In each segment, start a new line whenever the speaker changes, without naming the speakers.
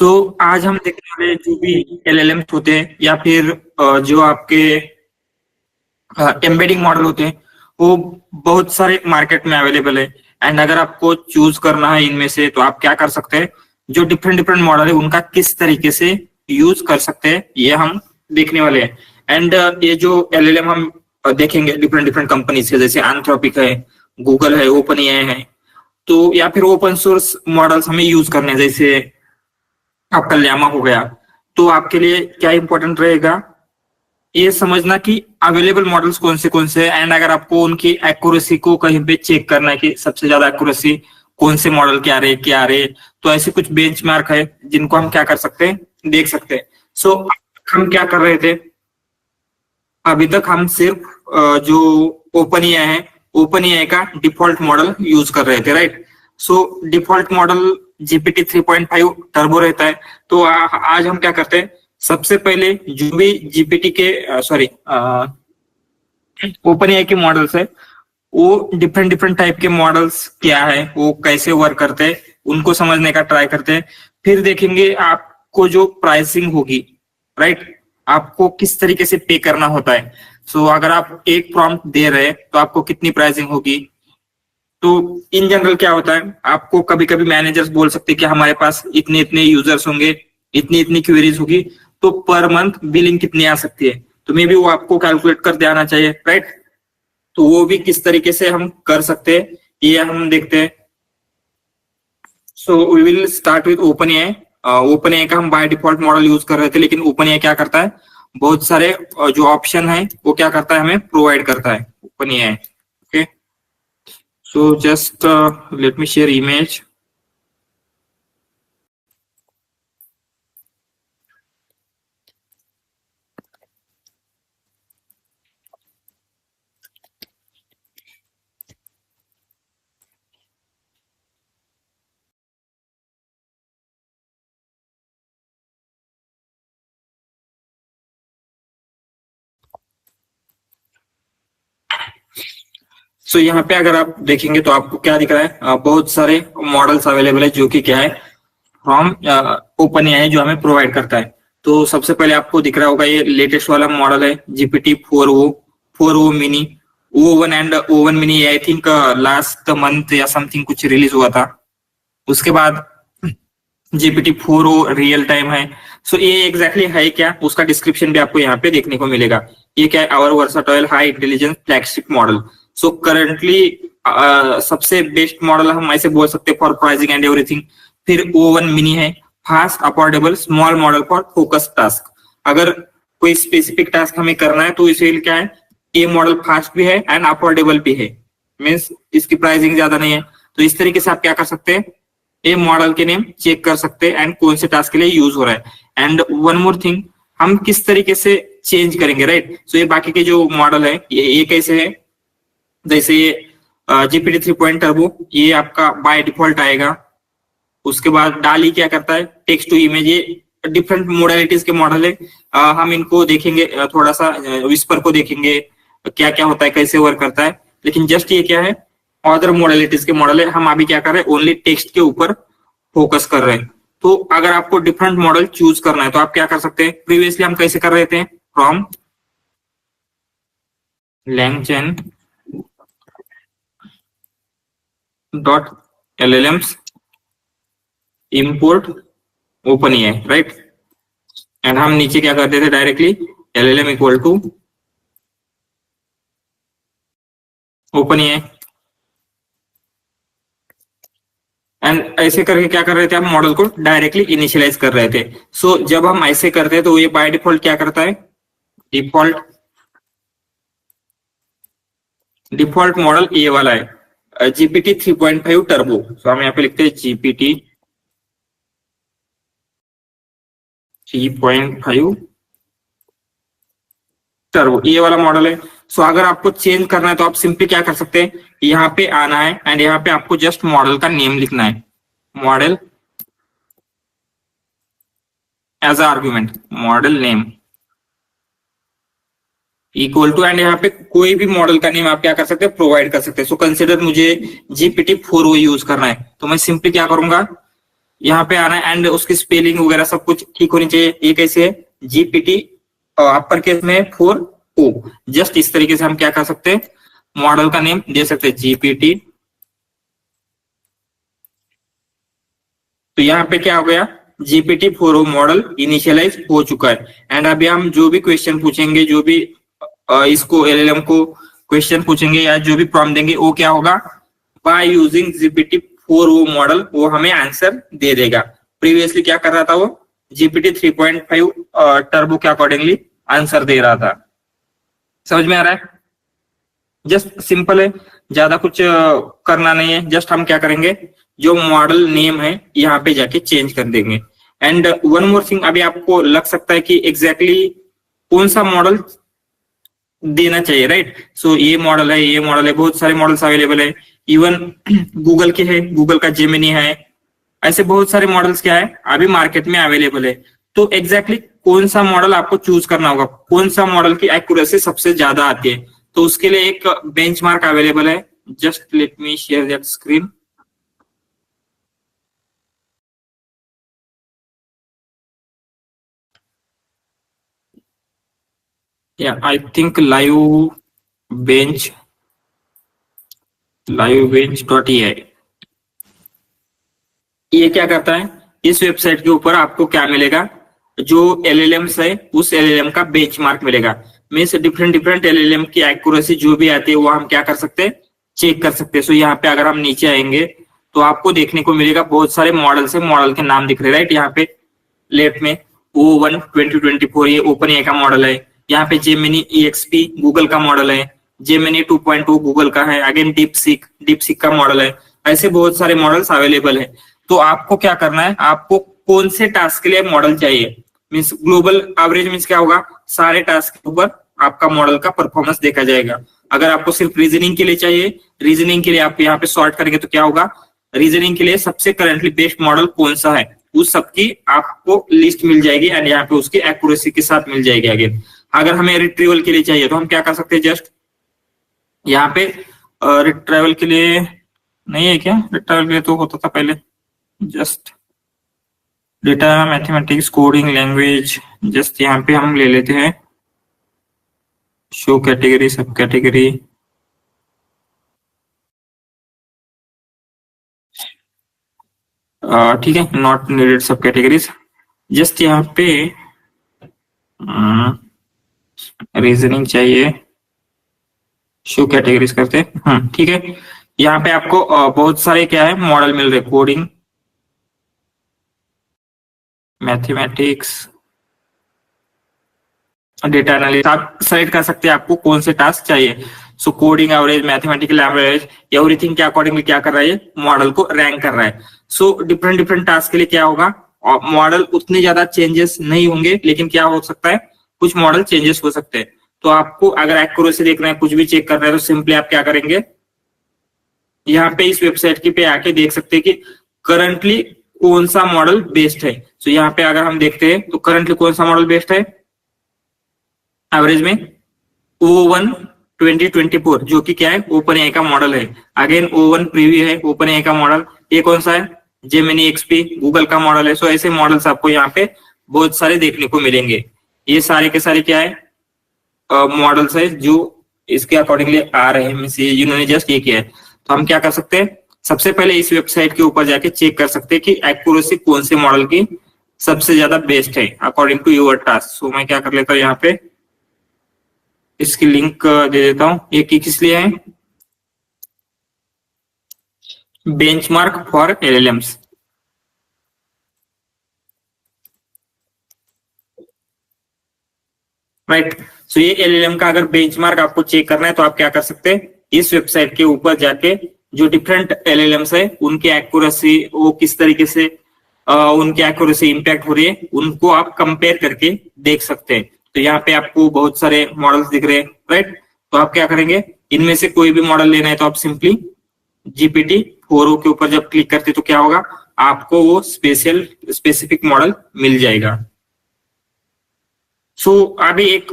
तो आज हम देखने वाले जो भी एलएलएम होते हैं या फिर जो आपके एम्बेडिंग मॉडल होते हैं वो बहुत सारे मार्केट में अवेलेबल है। एंड अगर आपको चूज करना है इनमें से तो आप क्या कर सकते हैं, जो डिफरेंट डिफरेंट मॉडल है उनका किस तरीके से यूज कर सकते हैं ये हम देखने वाले हैं। एंड ये जो एलएलएम हम देखेंगे डिफरेंट डिफरेंट कंपनी से, जैसे एंथ्रोपिक है, गूगल है, ओपन एआई है, तो या फिर ओपन सोर्स मॉडल्स हमें यूज करने हैं, जैसे आपका ल्यामा हो गया। तो आपके लिए क्या इंपॉर्टेंट रहेगा ये समझना कि अवेलेबल मॉडल्स कौन से हैं, एंड अगर आपको उनकी एक्यूरेसी को कहीं पे चेक करना है कि सबसे ज्यादा एक्यूरेसी कौन से मॉडल के आ रहे क्या आ रहे, तो ऐसे कुछ बेंचमार्क है जिनको हम क्या कर सकते हैं, देख सकते हैं। सो हम क्या कर रहे थे, अभी तक हम सिर्फ जो ओपन एआई है, ओपन एआई का डिफॉल्ट मॉडल यूज कर रहे थे, राइट। सो डिफॉल्ट मॉडल जीपीटी 3.5 टर्बो रहता है। तो आज हम क्या करते हैं, सबसे पहले जो भी जीपीटी के ओपन एआई के मॉडल्स है, वो डिफरेंट डिफरेंट टाइप के मॉडल्स क्या है, वो कैसे वर्क करते हैं, उनको समझने का ट्राई करते हैं। फिर देखेंगे आपको जो प्राइसिंग होगी, राइट, आपको किस तरीके से पे करना होता है। सो अगर आप एक प्रॉम्प्ट दे रहे हैं तो आपको कितनी प्राइसिंग होगी। तो इन जनरल क्या होता है, आपको कभी कभी मैनेजर्स बोल सकते हैं कि हमारे पास इतने इतने यूजर्स होंगे, इतनी इतनी क्वेरीज होगी, तो पर मंथ बिलिंग कितनी आ सकती है, तो मे बी वो आपको कैलकुलेट कर देना चाहिए, राइट। तो वो भी किस तरीके से हम कर सकते हैं ये हम देखते हैं। So we will start with OpenAI. OpenAI का हम बाय डिफॉल्ट मॉडल यूज कर रहे थे, लेकिन ओपन एआई क्या करता है, बहुत सारे जो ऑप्शन है वो क्या करता है, हमें प्रोवाइड करता है open AI. Okay, so just let me share image. So यहाँ पे अगर आप देखेंगे तो आपको क्या दिख रहा है, बहुत सारे मॉडल्स अवेलेबल है जो कि क्या है, फ्रॉम ओपन एआई जो हमें प्रोवाइड करता है। तो सबसे पहले आपको दिख रहा होगा ये लेटेस्ट वाला मॉडल है GPT 4o mini. O1 and O1 mini I think last month या समथिंग कुछ रिलीज हुआ था। उसके बाद जीपीटी 4o रियल टाइम है। सो ये एग्जैक्टली है क्या, उसका डिस्क्रिप्शन भी आपको यहाँ पे देखने को मिलेगा। ये क्या है, our versatile high intelligence flagship model. So currently सबसे बेस्ट मॉडल हम ऐसे बोल सकते हैं फॉर प्राइसिंग एंड एवरीथिंग। फिर O1 मिनी है, fast affordable small model for focus task. अगर कोई स्पेसिफिक टास्क हमें करना है तो इसे क्या है, ये मॉडल फास्ट भी है एंड अफोर्डेबल भी है, मीन्स इसकी प्राइसिंग ज्यादा नहीं है। तो इस तरीके से आप क्या कर सकते हैं, ये मॉडल के नेम चेक कर सकते हैं एंड कौन से टास्क के लिए यूज हो रहा है। एंड वन मोर थिंग, हम किस तरीके से चेंज करेंगे, राइट। सो ये बाकी के जो मॉडल है ये कैसे है, जैसे ये जीपीटी 3 टर्बो ये आपका बाय डिफॉल्ट आएगा। उसके बाद डाली क्या करता है, टेक्स्ट टू इमेज, ये डिफरेंट मोडालिटीज के मॉडल है। हम इनको देखेंगे थोड़ा सा, विस्पर को देखेंगे क्या क्या होता है, कैसे वर्क करता है। लेकिन जस्ट ये क्या है, अदर मोडालिटीज के मॉडल है। हम अभी क्या कर रहे हैं, ओनली टेक्स्ट के ऊपर फोकस कर रहे हैं। तो अगर आपको डिफरेंट मॉडल चूज करना है तो आप क्या कर सकते हैं, प्रीवियसली हम कैसे कर रहे थे, from LangChain dot LLMs import OpenAI, right. And हम नीचे क्या करते थे, directly LLM equal to OpenAI। And ऐसे करके क्या कर रहे थे, हम मॉडल को डायरेक्टली इनिशियलाइज कर रहे थे। सो जब हम ऐसे करते हैं तो ये बाय डिफॉल्ट क्या करता है, डिफॉल्ट मॉडल ये वाला है जीपीटी 3.5 टर्बो। तो हम यहाँ पे लिखते हैं जीपीटी 3.5 टर्बो, ये वाला मॉडल है। सो अगर आपको चेंज करना है तो आप सिंपली क्या कर सकते हैं, यहाँ पे आना है एंड यहाँ पे आपको जस्ट मॉडल का नेम लिखना है, model as argument, model name equal to, and यहाँ पे कोई भी मॉडल का नेम आप क्या कर सकते हैं, प्रोवाइड कर सकते हैं। सो कंसिडर मुझे जीपीटी 4o यूज करना है, तो मैं सिंपली क्या करूंगा, यहाँ पे आना है एंड उसकी स्पेलिंग वगैरह सब कुछ ठीक होनी चाहिए। ये कैसे है, जीपीटी अपर केस में 4O। जस्ट इस तरीके से हम क्या कर सकते हैं, मॉडल का नेम दे सकते हैं जीपीटी। तो यहाँ पे क्या हो गया, GPT-4O मॉडल इनिशियलाइज हो चुका है। एंड अभी हम जो भी क्वेश्चन पूछेंगे, जो भी इसको एलएलएम को क्वेश्चन पूछेंगे या जो भी प्रॉम्प्ट देंगे, वो क्या होगा, बाय यूजिंग GPT-4O मॉडल वो हमें आंसर दे देगा। प्रीवियसली क्या कर रहा था वो, GPT 3.5 टर्बो के अकॉर्डिंगली आंसर दे रहा था। समझ में आ रहा है, जस्ट सिंपल है, ज्यादा कुछ करना नहीं है। जस्ट हम क्या करेंगे, जो मॉडल नेम है यहाँ पे जाके चेंज कर देंगे। एंड वन मोर थिंग, अभी आपको लग सकता है कि एग्जैक्टली कौन सा मॉडल देना चाहिए, राइट। सो ये मॉडल है, ये मॉडल है, बहुत सारे मॉडल्स अवेलेबल है। इवन गूगल के है, गूगल का जेमिनी है, ऐसे बहुत सारे मॉडल्स क्या है अभी मार्केट में अवेलेबल है। तो एग्जैक्टली कौन सा मॉडल आपको चूज करना होगा, कौन सा मॉडल की एक्यूरेसी सबसे ज्यादा आती है, तो उसके लिए एक बेंचमार्क अवेलेबल है। Just let me share that screen. Yeah, I think livebench.ai ये क्या करता है, इस वेबसाइट के ऊपर आपको क्या मिलेगा, जो एलएलएम्स है उस एलएलएम का बेंचमार्क मिलेगा। मींस डिफरेंट डिफरेंट एलएलएम की एक्यूरेसी जो भी आती है वो हम क्या कर सकते हैं, चेक कर सकते हैं। सो यहाँ पे अगर हम नीचे आएंगे तो आपको देखने को मिलेगा बहुत सारे मॉडल्स है, मॉडल के नाम दिख रहे हैं, राइट। यहाँ पे लेफ्ट में O1 2024 ये ओपन ए का मॉडल है। यहाँ पे जेमिनी EXP गूगल का मॉडल है, जेमिनी 2.2 गूगल का है, अगेन डीपसीक का मॉडल है। ऐसे बहुत सारे मॉडल्स अवेलेबल है। तो आपको क्या करना है, आपको कौन से टास्क के लिए मॉडल चाहिए, मीन्स ग्लोबल एवरेज मीन्स क्या होगा, सारे टास्क के ऊपर आपका मॉडल का परफॉर्मेंस देखा जाएगा। अगर आपको सिर्फ रीजनिंग के लिए चाहिए, रीजनिंग के लिए आप यहाँ पे सॉर्ट करेंगे तो क्या होगा, रीजनिंग के लिए सबसे करंटली बेस्ट मॉडल कौन सा है उस सबकी आपको लिस्ट मिल जाएगी एंड यहाँ पे उसकी एक्यूरेसी के साथ मिल जाएगी। अगेन अगर हमें रिट्रीवल के लिए चाहिए तो हम क्या कर सकते हैं, जस्ट यहाँ पे रिट्रीवल के लिए नहीं है क्या, रिट्रीवल के लिए तो होता था पहले, just data mathematics coding language, just यहाँ पे हम ले लेते हैं शो कैटेगरी सब कैटेगरी। ठीक है, नॉट नीडेड सब कैटेगरीज। जस्ट यहाँ पे रीजनिंग चाहिए, शो कैटेगरीज करते हैं। ठीक है, यहाँ पे आपको बहुत सारे क्या है मॉडल मिल रहे, कोडिंग मैथमेटिक्स डेटा एनालिसिस, आप सेलेक्ट कर सकते हैं आपको कौन से टास्क चाहिए। So coding average, mathematical average, everything के अकॉर्डिंगली क्या कर रहा है, मॉडल को रैंक कर रहा है। सो डिफरेंट डिफरेंट टास्क के लिए क्या होगा, मॉडल उतने ज्यादा चेंजेस नहीं होंगे, लेकिन क्या हो सकता है कुछ मॉडल चेंजेस हो सकते हैं। तो आपको अगर एक्यूरेसी देखना है, कुछ भी चेक करना है, तो सिंपली आप क्या करेंगे, यहाँ पे इस वेबसाइट की पे आके देख सकते हैं कि करंटली कौन सा मॉडल बेस्ट है। सो यहाँ पे अगर हम देखते हैं तो करंटली कौन सा मॉडल बेस्ट है, एवरेज में O1 2024 जो कि क्या है ओपन ए का मॉडल है। अगेन O1 प्रीव्यू है ओपन ए का मॉडल। ये कौन सा है, जेमिनी XP गूगल का मॉडल है। सो ऐसे मॉडल्स आपको यहाँ पे बहुत सारे देखने को मिलेंगे। ये सारे के सारे क्या है मॉडल्स है जो इसके अकॉर्डिंगली आ रहे हैं, जिन्होंने जस्ट ये किया है। तो हम क्या कर सकते हैं, सबसे पहले इस वेबसाइट के ऊपर जाके चेक कर सकते हैं कि एक्यूरेसी कौन से मॉडल की सबसे ज्यादा बेस्ट है अकॉर्डिंग टू योर टास्क। सो मैं क्या कर लेता हूँ, यहाँ पे इसकी लिंक दे देता हूँ। ये किस लिए है, benchmark for LLMs। Right, so ये LLM का अगर बेंचमार्क आपको चेक करना है तो आप क्या कर सकते हैं, इस वेबसाइट के ऊपर जाके जो डिफरेंट LLMs है उनकी एक्यूरेसी वो किस तरीके से उनकी एक्यूरेसी इंपैक्ट हो रही है उनको आप कंपेयर करके देख सकते हैं। तो यहाँ पे आपको बहुत सारे मॉडल्स दिख रहे हैं, राइट। तो आप क्या करेंगे, इनमें से कोई भी मॉडल लेना है तो आप सिंपली GPT-4O के ऊपर जब क्लिक करते तो क्या होगा, आपको वो स्पेसिफिक मॉडल मिल जाएगा। सो अभी एक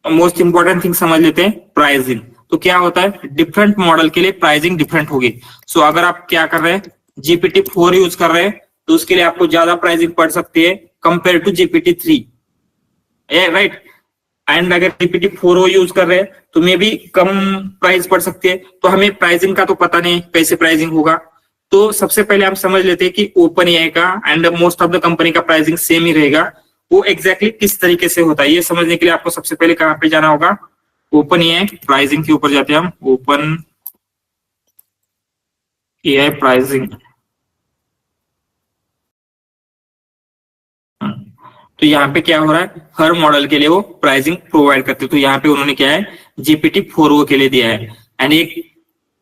मोस्ट इंपॉर्टेंट थिंग समझ लेते हैं, प्राइसिंग। तो क्या होता है, डिफरेंट मॉडल के लिए प्राइसिंग डिफरेंट होगी। सो अगर आप क्या कर रहे हैं, GPT-4 यूज कर रहे हैं तो उसके लिए आपको ज्यादा प्राइसिंग पड़ सकती है compare to GPT-3, right. And अगर GPT-4 यूज कर रहे हैं तो मे भी कम प्राइस पड़ सकती है। तो हमें प्राइसिंग का तो पता नहीं कैसे प्राइसिंग होगा। तो सबसे पहले हम समझ लेते हैं कि ओपन एआई का and most of the company का प्राइसिंग सेम ही रहेगा, वो एग्जैक्टली किस तरीके से होता है। ये समझने के लिए आपको सबसे पहले कहाँ पे जाना होगा, ओपन एआई प्राइसिंग के ऊपर जाते हैं हम, ओपन एआई प्राइसिंग। तो यहाँ पे क्या हो रहा है, हर मॉडल के लिए वो प्राइसिंग प्रोवाइड करते हैं। तो यहाँ पे उन्होंने क्या है, GPT-4 के लिए दिया है एंड एक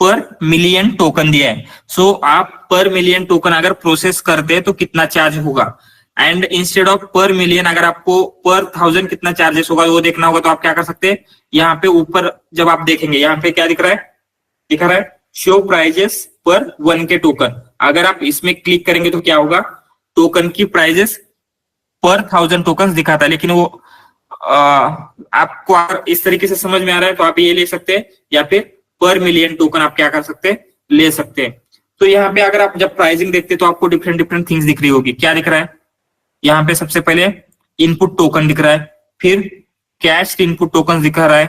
पर मिलियन टोकन दिया है। सो आप पर मिलियन टोकन अगर प्रोसेस करते हैं तो कितना चार्ज होगा, एंड इंस्टेड ऑफ पर मिलियन अगर आपको पर 1000 कितना चार्जेस होगा वो देखना होगा। तो आप क्या कर सकते हैं, यहाँ पे ऊपर जब आप देखेंगे यहाँ पे क्या दिख रहा है, दिखा रहा है शो प्राइजेस पर 1K टोकन। अगर आप इसमें क्लिक करेंगे तो क्या होगा, टोकन की प्राइजेस पर 1000 टोकन दिखाता है। लेकिन वो आपको अगर इस तरीके से समझ में आ रहा है तो आप ये ले सकते हैं, या फिर पर मिलियन टोकन आप क्या कर सकते हैं, ले सकते हैं। तो यहाँ पे अगर आप जब प्राइसिंग देखते हैं तो आपको डिफरेंट डिफरेंट थिंग्स दिख रही होगी। क्या दिख रहा है, यहाँ पे सबसे पहले इनपुट टोकन दिख रहा है, फिर कैश इनपुट टोकन दिखा रहा है,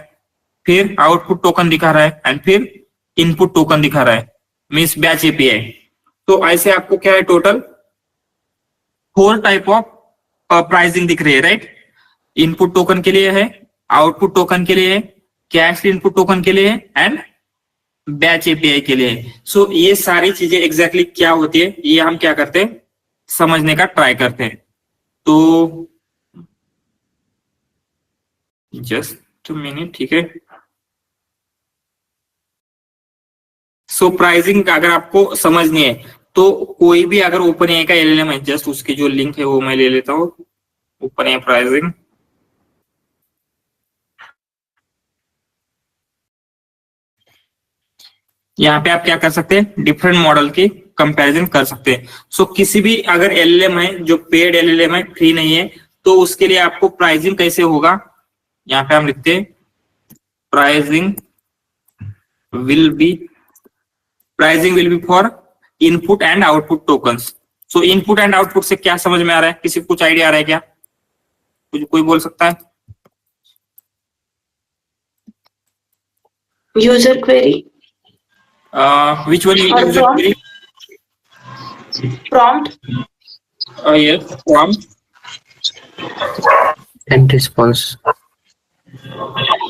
फिर आउटपुट टोकन दिखा रहा है, एंड फिर इनपुट टोकन दिखा रहा है, मीन्स बैच एपीआई। तो ऐसे आपको क्या है, टोटल 4 टाइप ऑफ प्राइसिंग दिख रही है, राइट। इनपुट टोकन के लिए है, आउटपुट टोकन के लिए है, कैश इनपुट टोकन के लिए है, एंड बैच एपीआई के लिए है। सो ये सारी चीजें एग्जैक्टली क्या होती है ये हम क्या करते हैं, समझने का ट्राई करते हैं। तो जस्ट मिनट, ठीक है। सो प्राइसिंग अगर आपको समझनी है तो कोई भी अगर ओपन एआई का एलएलएम है, जस्ट उसकी जो लिंक है वो मैं ले लेता हूँ, ओपन एआई प्राइसिंग। यहाँ पे आप क्या कर सकते हैं, डिफरेंट मॉडल की कंपैरिजन कर सकते हैं। सो किसी भी अगर एलएलएम है जो पेड एलएलएम है, फ्री नहीं है, तो उसके लिए आपको प्राइसिंग कैसे होगा, यहाँ पे हम लिखते हैं pricing will be for input and output tokens. So input and output से क्या समझ में आ रहा है, किसी को कुछ आइडिया आ रहा है क्या, कोई बोल सकता है।
User query,
which one is user query?
prompt,
Yes, prompt
and response.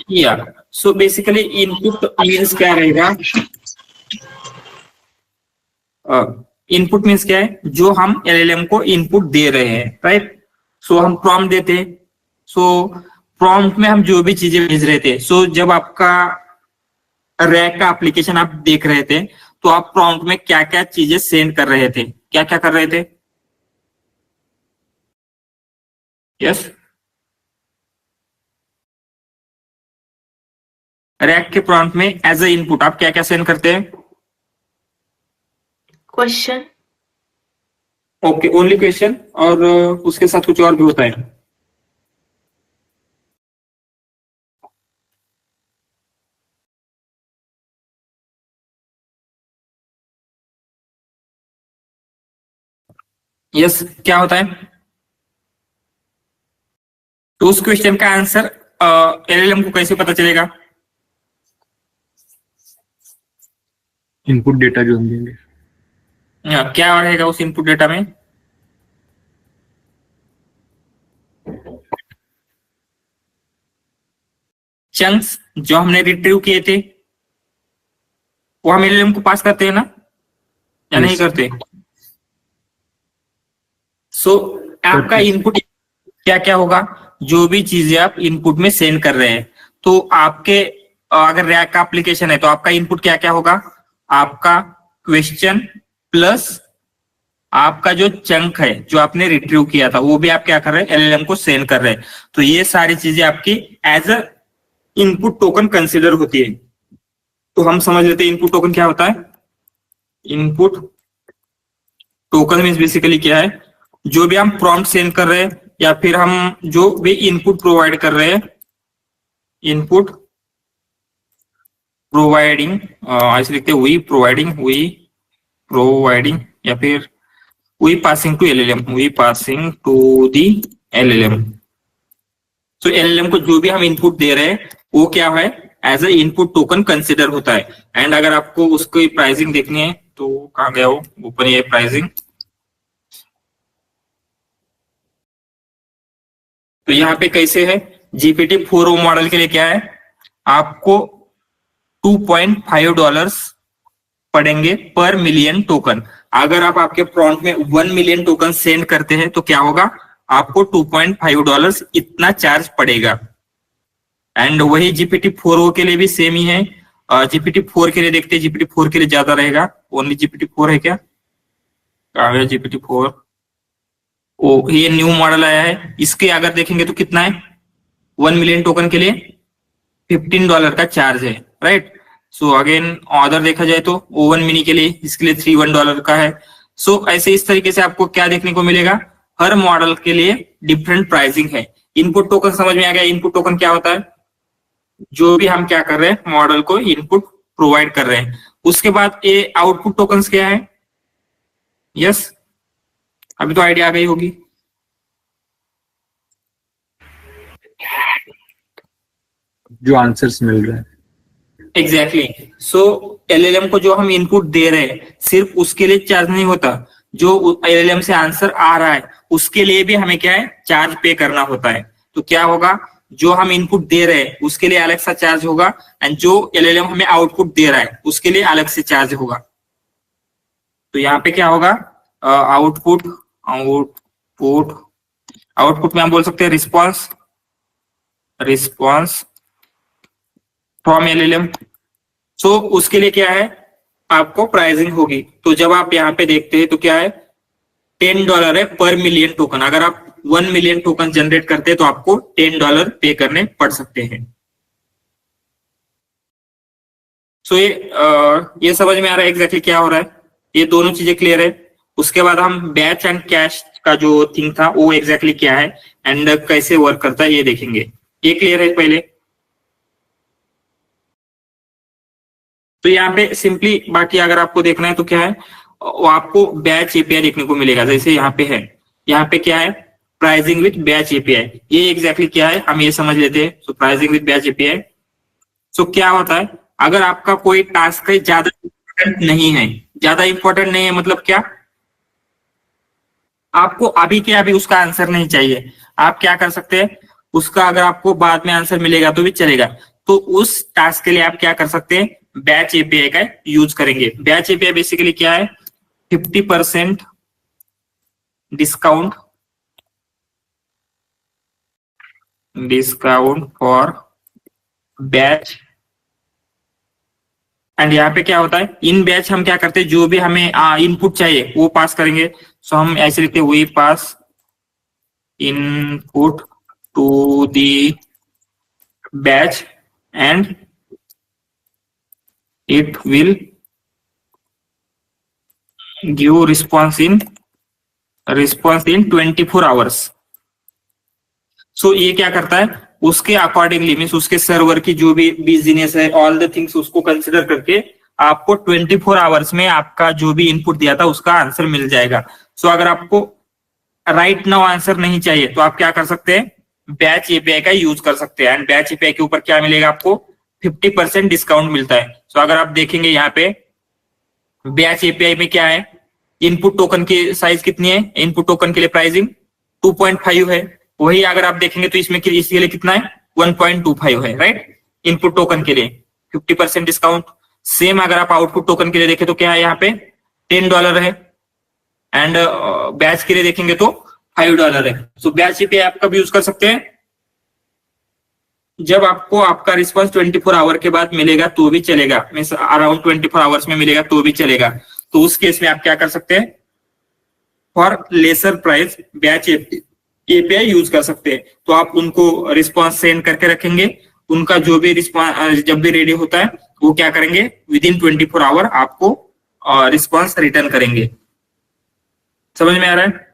Yeah. So basically input means क्या रहेगा, इनपुट मीन्स क्या है, जो हम एलएलएम को इनपुट दे रहे हैं, राइट। सो हम प्रॉम्प्ट देते हैं। सो प्रॉम्प्ट में हम जो भी चीजें भेज रहे थे, सो जब आपका रैक का एप्लीकेशन आप देख रहे थे तो आप प्रॉम्प्ट में क्या क्या चीजें सेंड कर रहे थे, क्या क्या कर रहे थे, यस। रैक के प्रॉम्प्ट में एज ए इनपुट आप क्या क्या सेंड करते हैं,
क्वेश्चन,
ओके, ओनली क्वेश्चन, और उसके साथ कुछ और भी होता है। यस, क्या होता है। तो उस क्वेश्चन का आंसर एलएलएम को कैसे पता चलेगा,
इनपुट डेटा जो हम देंगे,
क्या रहेगा उस इनपुट डेटा में, चंक्स जो हमने रिट्रीव किए थे वो हम एलएलएम को पास करते हैं ना, या नहीं करते। सो आपका इनपुट क्या क्या होगा, जो भी चीजें आप इनपुट में सेंड कर रहे हैं, तो आपके अगर रैक का एप्लीकेशन है तो आपका इनपुट क्या क्या होगा, आपका क्वेश्चन प्लस आपका जो चंक है जो आपने रिट्रीव किया था वो भी आप क्या कर रहे हैं, एलएलएम को सेंड कर रहे हैं। तो ये सारी चीजें आपकी as a input token consider होती है। तो हम समझ लेते हैं इनपुट टोकन क्या होता है। इनपुट टोकन मीन्स बेसिकली क्या है, जो भी हम प्रॉम्प्ट सेंड कर रहे हैं या फिर हम जो भी इनपुट प्रोवाइड कर रहे हैं, इनपुट प्रोवाइडिंग, ऐसे लिखते हैं वी प्रोवाइडिंग या फिर we passing to LLM, we passing to the LLM. So LLM को जो भी हम इनपुट दे रहे हैं वो क्या है, as a input token consider होता है. एंड अगर आपको उसकी प्राइसिंग देखनी है तो कहाँ गया वो, ऊपर ये प्राइसिंग. तो यहाँ पे कैसे है, GPT-4o मॉडल के लिए क्या है, आपको $2.5 पड़ेंगे पर मिलियन टोकन. अगर आप आपके प्रॉम्प्ट में 1 मिलियन टोकन सेंड करते हैं तो क्या होगा, आपको $2.5 इतना चार्ज पड़ेगा. एंड वही GPT-4o के लिए भी सेम ही है. GPT-4 के लिए देखते हैं, GPT-4 के लिए ज्यादा रहेगा. ओनली GPT-4 है क्या, कहाँ है GPT-4? ओ ये न्यू मॉडल आया है. इसके अगर देखेंगे तो कितना है, 1 मिलियन टोकन के लिए $15 का चार्ज है, राइट. सो अगेन ऑर्डर देखा जाए तो O1 मिनी के लिए, इसके लिए $31 का है. सो ऐसे इस तरीके से आपको क्या देखने को मिलेगा, हर मॉडल के लिए डिफरेंट प्राइसिंग है. इनपुट टोकन समझ में आ गया. इनपुट टोकन क्या होता है, जो भी हम क्या कर रहे हैं, मॉडल को इनपुट प्रोवाइड कर रहे हैं. उसके बाद ये आउटपुट टोकन्स क्या है. यस, अभी तो आइडिया आ गई होगी.
जो आंसर्स मिल रहे हैं.
एग्जैक्टली. सो LLM को जो हम इनपुट दे रहे हैं सिर्फ उसके लिए चार्ज नहीं होता, जो LLM से आंसर आ रहा है उसके लिए भी हमें क्या है, चार्ज पे करना होता है. तो क्या होगा, जो हम इनपुट दे रहे हैं उसके लिए अलग सा चार्ज होगा, एंड जो LLM हमें आउटपुट दे रहा है उसके लिए अलग से चार्ज होगा. तो यहाँ पे क्या होगा, आउटपुट आउटपुट आउटपुट में हम बोल सकते हैं रिस्पॉन्स फ्रॉम LLM. सो उसके लिए क्या है, आपको प्राइसिंग होगी. तो जब आप यहाँ पे देखते हैं तो क्या है, $10 है पर मिलियन टोकन. अगर आप 1 मिलियन टोकन जनरेट करते हैं तो आपको $10 पे करने पड़ सकते हैं. सो ये समझ में आ रहा है एग्जैक्टली क्या हो रहा है. ये दोनों चीजें क्लियर है. उसके बाद हम बैच एंड कैश का जो थिंग था वो एग्जैक्टली क्या है एंड कैसे वर्क करता है ये देखेंगे. ये क्लियर है पहले. तो यहाँ पे सिंपली बाकी अगर आपको देखना है तो क्या है, वो आपको बैच एपीआई देखने को मिलेगा. जैसे यहाँ पे है, यहाँ पे क्या है, प्राइसिंग विद बैच एपीआई. ये एग्जैक्टली क्या है हम ये समझ लेते हैं. सो प्राइसिंग विद बैच एपीआई. सो क्या होता है, अगर आपका कोई टास्क है ज्यादा इंपॉर्टेंट नहीं है, ज्यादा इंपॉर्टेंट नहीं है मतलब क्या, आपको अभी के अभी उसका आंसर नहीं चाहिए, आप क्या कर सकते हैं, उसका अगर आपको बाद में आंसर मिलेगा तो भी चलेगा. तो उस टास्क के लिए आप क्या कर सकते हैं, बैच एपीआई का यूज करेंगे. बैच एपीआई बेसिकली क्या है, 50% डिस्काउंट फॉर बैच. एंड यहाँ पे क्या होता है, इन बैच हम क्या करते हैं, जो भी हमें इनपुट चाहिए वो पास करेंगे. सो हम ऐसे लिखते हैं, we pass input to the batch and it will give response in 24 hours. So ये क्या करता है, उसके अकॉर्डिंगली मीन्स उसके सर्वर की जो भी बिजनेस है, ऑल द थिंग्स उसको कंसिडर करके आपको 24 आवर्स में आपका जो भी इनपुट दिया था उसका आंसर मिल जाएगा. सो अगर आपको राइट नाउ आंसर नहीं चाहिए तो आप क्या कर सकते हैं, बैच एपीआई का यूज कर सकते हैं. एंड बैच एपीआई के ऊपर क्या मिलेगा, आपको 50% डिस्काउंट मिलता है. सो अगर आप देखेंगे यहाँ पे बैच एपीआई में क्या है, इनपुट टोकन की साइज कितनी है, इनपुट टोकन के लिए प्राइसिंग 2.5 है. वही अगर आप देखेंगे तो इसमें इसके लिए कितना है, 1.25 है, राइट. इनपुट टोकन के लिए 50% डिस्काउंट. सेम अगर आप आउटपुट टोकन के लिए देखें तो क्या है, यहाँ पे $10 है. एंड बैच के लिए देखेंगे तो $5 है. सो बैच एपीआई आप कब यूज कर सकते हैं, जब आपको आपका रिस्पॉन्स 24 आवर के बाद मिलेगा तो भी चलेगा, मीन्स अराउंड 24 आवर्स में मिलेगा तो भी चलेगा. तो उस केस में आप क्या कर सकते हैं, for lesser price batch API use कर सकते हैं. तो आप उनको रिस्पॉन्स सेंड करके रखेंगे, उनका जो भी रिस्पॉन्स जब भी रेडी होता है वो क्या करेंगे, विद इन 24 आवर आपको रिस्पॉन्स रिटर्न करेंगे. समझ में आ रहा है.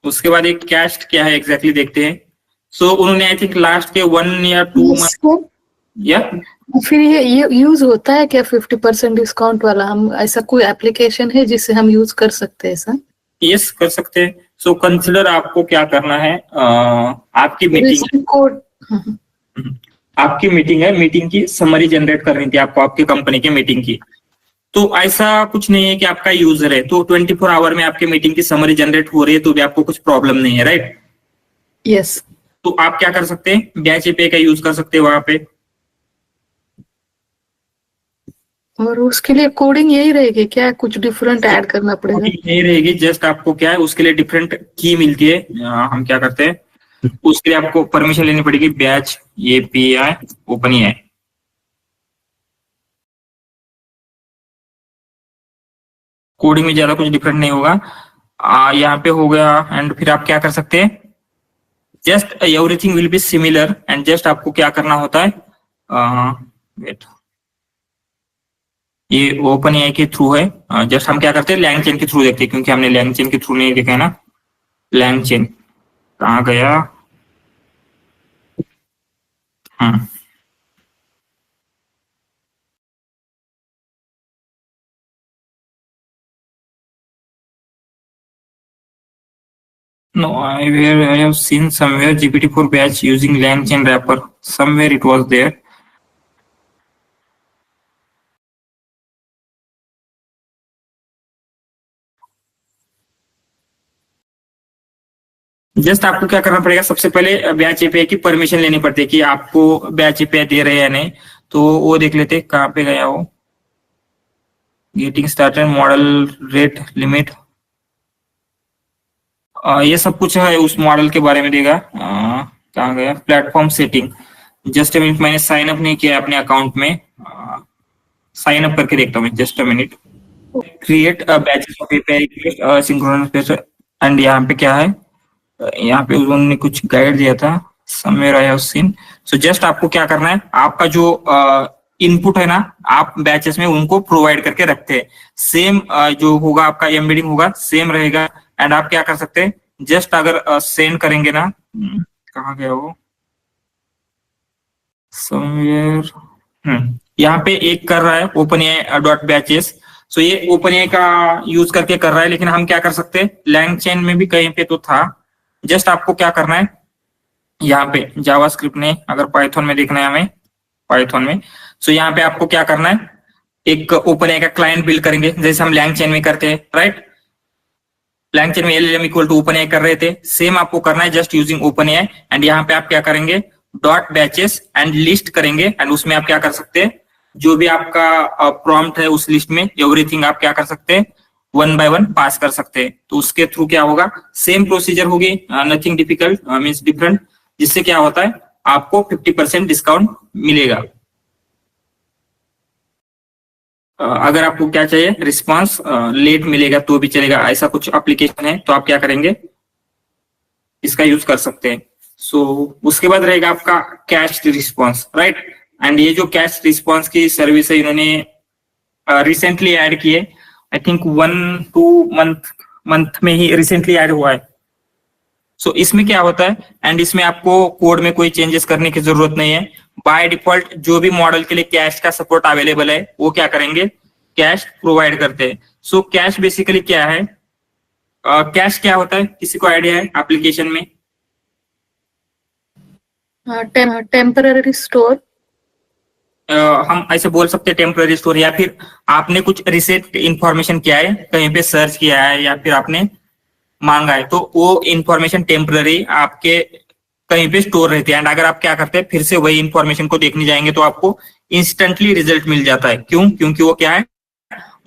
उसके बाद एक कैश क्या है एग्जैक्टली देखते हैं. सो उन्होंने आई थिंक लास्ट के 1 या 2 मंथ या
फिर ये यूज होता है क्या 50% डिस्काउंट वाला? हम ऐसा कोई एप्लीकेशन है जिससे हम यूज कर सकते हैं ऐसा?
यस कर सकते हैं। सो कंसिडर आपको क्या करना है, आपकी मीटिंग
कोड।
आपकी मीटिंग है, मीटिंग की समरी जनरेट करनी थी आपको, आपकी कंपनी की मीटिंग की। तो ऐसा कुछ नहीं है कि आपका यूजर है तो 24 आवर में आपकी मीटिंग की समरी जनरेट हो रही है तो भी आपको कुछ प्रॉब्लम नहीं है, राइट?
यस।
तो आप क्या कर सकते हैं, बैच एपीआई का यूज कर सकते हैं वहां पे।
और उसके लिए कोडिंग यही रहेगी क्या? कुछ डिफरेंट ऐड करना पड़ेगा?
नहीं रहेगी, जस्ट आपको क्या है उसके लिए डिफरेंट की मिलती है। हम क्या करते हैं उसके लिए आपको परमिशन लेनी पड़ेगी, बैच एपीआई ओपन है। कोडिंग में ज्यादा कुछ डिफरेंट नहीं होगा, यहाँ पे हो गया। एंड फिर आप क्या कर सकते हैं, just everything will be similar and just आपको क्या करना होता है, वेट, ये ओपन एआई के थ्रू है। जस्ट हम क्या करते हैं लैंगचेन के थ्रू देखते हैं, क्योंकि हमने लैंगचेन के थ्रू नहीं देखा है ना। लैंगचेन कहाँ गया? No, I have seen somewhere GPT-4 batch using LangChain wrapper. Somewhere it was there. Just आपको क्या करना पड़ेगा, सबसे पहले बैच एपीआई की परमिशन लेनी पड़ती है कि आपको बैच एपीआई दे रहे हैं या नहीं। तो वो देख लेते हैं कहाँ पे गया वो, getting started, model rate limit, ये सब कुछ है उस मॉडल के बारे में देगा। कहाँ गया, platform setting. Just a minute, मैंने साइन अप नहीं किया अपने अकाउंट में, साइन अप करके देखता हूँ, just a minute. Create batches of API synchronous, and यहाँ पे क्या है, यहाँ पे उन्होंने कुछ गाइड दिया था, somewhere I have seen. So just आपको क्या करना है, आपका जो इनपुट है ना, आप बैचेस में उनको प्रोवाइड करके रखते हैं। सेम जो होगा आपका एम्बेडिंग होगा सेम रहेगा। एंड आप क्या कर सकते हैं, जस्ट अगर सेंड करेंगे ना, कहाँ गया वो, समवेयर, यहाँ पे एक कर रहा है ओपन एआई डॉट बैचेस। सो ये ओपन एआई का यूज करके कर रहा है, लेकिन हम क्या कर सकते हैं, लैंगचेन में भी कहीं पे तो था। जस्ट आपको क्या करना है, यहाँ पे जावास्क्रिप्ट ने, अगर पाइथन में देखना है हमें, पाइथन में, सो यहाँ पे आपको क्या करना है, एक ओपन एआई का क्लाइंट बिल्ड करेंगे जैसे हम लैंगचेन में करते हैं, राइट? लैंगचेन में LLM equal to OpenAI कर रहे थे, सेम आपको करना है just using OpenAI. And यहाँ पे आप क्या करेंगे, डॉट बैचेस एंड लिस्ट करेंगे। एंड उसमें आप क्या कर सकते हैं, जो भी आपका प्रॉम्प्ट है उस लिस्ट में एवरीथिंग आप क्या कर सकते हैं, 1 by 1 पास कर सकते हैं। तो उसके थ्रू क्या होगा, सेम प्रोसीजर होगी, नथिंग डिफिकल्ट मींस डिफरेंट, जिससे क्या होता है आपको 50% डिस्काउंट मिलेगा। अगर आपको क्या चाहिए, रिस्पांस लेट मिलेगा तो भी चलेगा, ऐसा कुछ एप्लीकेशन है तो आप क्या करेंगे, इसका यूज कर सकते हैं। सो उसके बाद रहेगा आपका कैश रिस्पांस, राइट? एंड ये जो कैश रिस्पांस की सर्विस है इन्होंने रिसेंटली ऐड की है, आई थिंक 1-2 मंथ में ही रिसेंटली ऐड हुआ है। सो इसमें क्या होता है, एंड इसमें आपको कोड में कोई चेंजेस करने की जरूरत नहीं है। बाय डिफॉल्ट जो भी मॉडल के लिए कैश का सपोर्ट अवेलेबल है वो क्या करेंगे, कैश प्रोवाइड करते हैं। सो कैश बेसिकली क्या है, कैश क्या होता है, किसी को आइडिया है एप्लीकेशन में?
टेम्पररी स्टोर,
हम ऐसे बोल सकते हैं टेम्पररी स्टोर, या फिर आपने कुछ रिसेंट इंफॉर्मेशन किया है, कहीं पे सर्च किया है या फिर आपने मांगा है, तो वो इंफॉर्मेशन टेम्पररी आपके कहीं पे स्टोर रहती है। एंड अगर आप क्या करते हैं, फिर से वही इंफॉर्मेशन को देखने जाएंगे तो आपको इंस्टेंटली रिजल्ट मिल जाता है। क्यों? क्योंकि वो क्या है,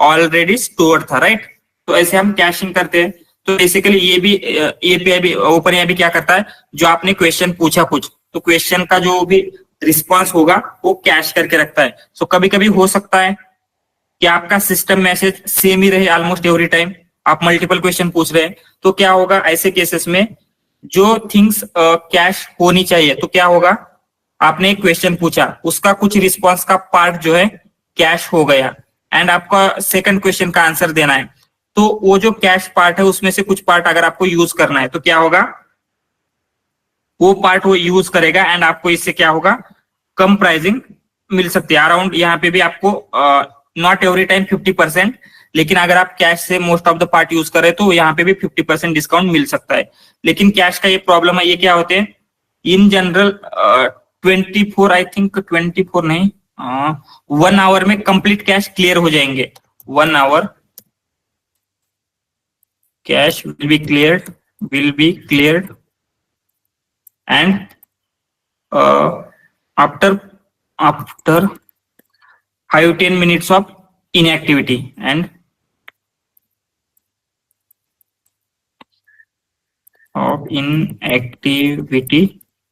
ऑलरेडी स्टोर था, राइट? तो ऐसे हम कैशिंग करते हैं। तो बेसिकली ये भी एपीआई भी, ओपन एआई भी क्या करता है, जो आपने क्वेश्चन पूछा कुछ, तो क्वेश्चन का जो भी रिस्पॉन्स होगा वो कैश करके रखता है। सो कभी कभी हो सकता है कि आपका सिस्टम मैसेज सेम ही रहे ऑलमोस्ट एवरी टाइम, आप मल्टीपल क्वेश्चन पूछ रहे हैं, तो क्या होगा ऐसे केसेस में, जो थिंग्स कैश होनी चाहिए, तो क्या होगा, आपने एक क्वेश्चन पूछा, उसका कुछ रिस्पॉन्स का पार्ट जो है कैश हो गया, एंड आपका सेकंड क्वेश्चन का आंसर देना है, तो वो जो कैश पार्ट है उसमें से कुछ पार्ट अगर आपको यूज करना है तो क्या होगा, वो पार्ट वो यूज करेगा। एंड आपको इससे क्या होगा, कम प्राइसिंग मिल सकती है अराउंड, यहाँ पे भी आपको नॉट एवरी टाइम 50%, लेकिन अगर आप कैश से most of the part use करें तो यहाँ पे भी 50% डिस्काउंट मिल सकता है। लेकिन कैश का ये प्रॉब्लम है, ये क्या होते हैं इन जनरल 24 आई थिंक 24 नहीं 1 आवर में कंप्लीट कैश क्लियर हो जाएंगे। 1 hour cache will be cleared and after 5-10 minutes of inactivity and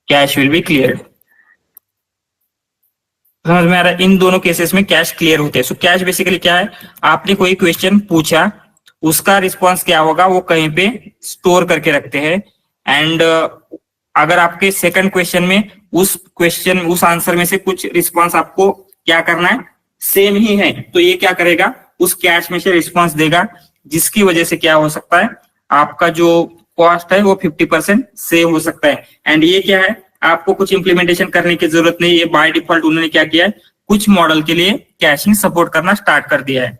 cash will be cleared। समझ में आ रहा है? इन दोनों केसेस में कैश क्लियर होते हैं। सो कैश बेसिकली क्या है, आपने कोई क्वेश्चन पूछा, उसका रिस्पॉन्स क्या होगा वो कहीं पे स्टोर करके रखते हैं, एंड अगर आपके सेकंड क्वेश्चन में उस आंसर में से कुछ रिस्पॉन्स आपको क्या करना है सेम ही है, तो ये क्या करेगा उस कैश में से रिस्पॉन्स देगा, जिसकी वजह से क्या हो सकता है आपका जो कॉस्ट है वो 50% सेव हो सकता है। एंड ये क्या है, आपको कुछ इंप्लीमेंटेशन करने की जरूरत नहीं, ये बाय डिफॉल्ट उन्होंने क्या किया है कुछ मॉडल के लिए कैशिंग सपोर्ट करना स्टार्ट कर दिया है।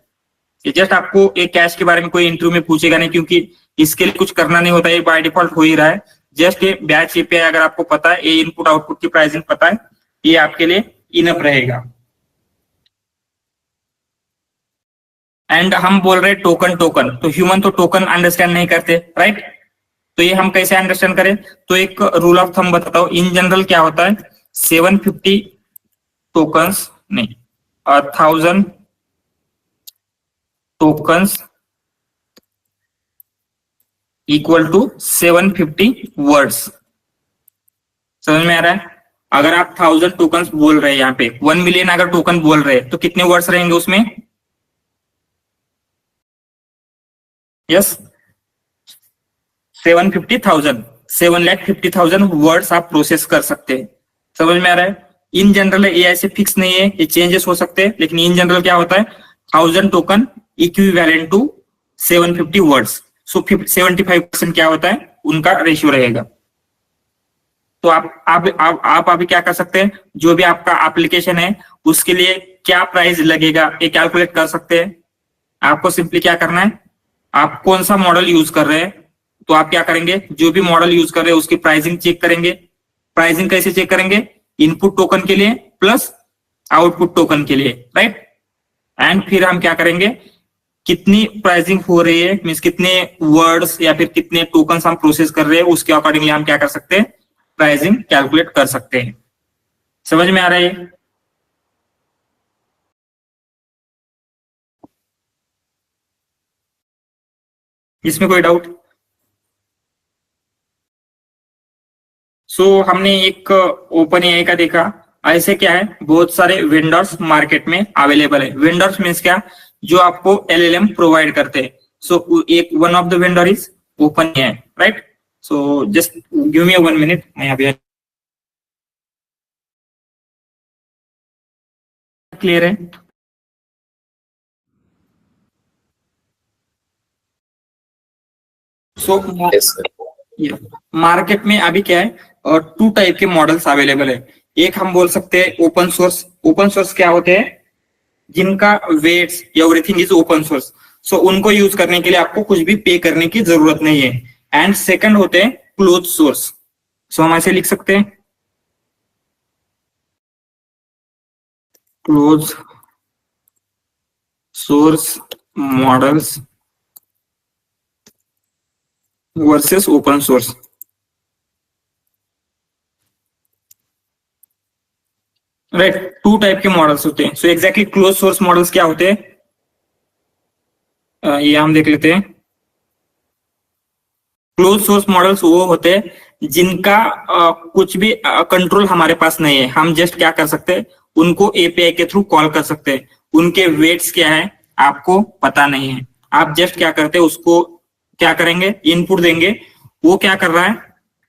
ये जस्ट आपको एक कैश के बारे में कोई इंटरव्यू में पूछेगा नहीं, क्योंकि इसके लिए कुछ करना नहीं होता है, ये बाय डिफॉल्ट हो ही रहा है। जस्ट ये बैच एपीआई अगर आपको पता है, ये इनपुट आउटपुट की प्राइसिंग पता है, ये आपके लिए इनफ रहेगा। एंड हम बोल रहे हैं टोकन, तो ह्यूमन तो टोकन अंडरस्टैंड नहीं करते, राइट? तो ये हम कैसे अंडरस्टैंड करें, तो एक रूल ऑफ थंब बताता हूं। इन जनरल क्या होता है 750 टोकन्स नहीं 1000 टोकन्स इक्वल टू 750 वर्ड्स। समझ में आ रहा है? अगर आप 1000 टोकन्स बोल रहे हैं, यहाँ पे 1 मिलियन अगर टोकन बोल रहे हैं तो कितने वर्ड्स रहेंगे उसमें? यस 750,000 वर्ड्स आप प्रोसेस कर सकते हैं। समझ में आ रहा है? इन जनरल ये ऐसे फिक्स नहीं है, ये चेंजेस हो सकते हैं, लेकिन इन जनरल क्या होता है 1000 टोकन इक्विवेलेंट टू 750 वर्ड्स। सो 75% क्या होता है उनका रेशियो रहेगा। तो आप अभी क्या कर सकते हैं, जो भी आपका एप्लीकेशन है उसके लिए क्या प्राइस लगेगा ये कैलकुलेट कर सकते हैं। आपको सिंपली क्या करना है, आप कौन सा मॉडल यूज कर रहे हैं, तो आप क्या करेंगे जो भी मॉडल यूज कर रहे हैं उसकी प्राइसिंग चेक करेंगे। प्राइसिंग कैसे चेक करेंगे, इनपुट टोकन के लिए प्लस आउटपुट टोकन के लिए, राइट? एंड फिर हम क्या करेंगे, कितनी प्राइसिंग हो रही है मीन्स कितने वर्ड्स या फिर कितने टोकन्स हम प्रोसेस कर रहे हैं, उसके अकॉर्डिंगली हम क्या कर सकते हैं प्राइसिंग कैलकुलेट कर सकते हैं। समझ में आ रहा है? इसमें कोई डाउट? सो हमने एक ओपन एआई का देखा। ऐसे क्या है बहुत सारे वेंडर्स मार्केट में अवेलेबल है। वेंडर्स मीन्स क्या, जो आपको एलएलएम प्रोवाइड करते हैं। सो एक one of the vendor is open AI, right? So just give me 1 minute, मैं अभी क्लियर है? सो मार्केट में अभी क्या है 2 टाइप के मॉडल्स अवेलेबल है। एक हम बोल सकते हैं ओपन सोर्स। ओपन सोर्स क्या होते हैं, जिनका weights everything is open source, so उनको यूज करने के लिए आपको कुछ भी पे करने की जरूरत नहीं है। एंड सेकंड होते हैं क्लोज सोर्स। सो हम ऐसे लिख सकते हैं close source models versus open source. Right, 2 type के मॉडल्स होते हैं। So exactly close source models क्या होते हैं, ये हम देख लेते हैं। क्लोज सोर्स मॉडल्स वो होते हैं जिनका कुछ भी कंट्रोल हमारे पास नहीं है। हम जस्ट क्या कर सकते हैं, उनको एपीआई के थ्रू कॉल कर सकते हैं। उनके वेट्स क्या है आपको पता नहीं है, आप जस्ट क्या करते हैं उसको क्या करेंगे इनपुट देंगे। वो क्या कर रहा है,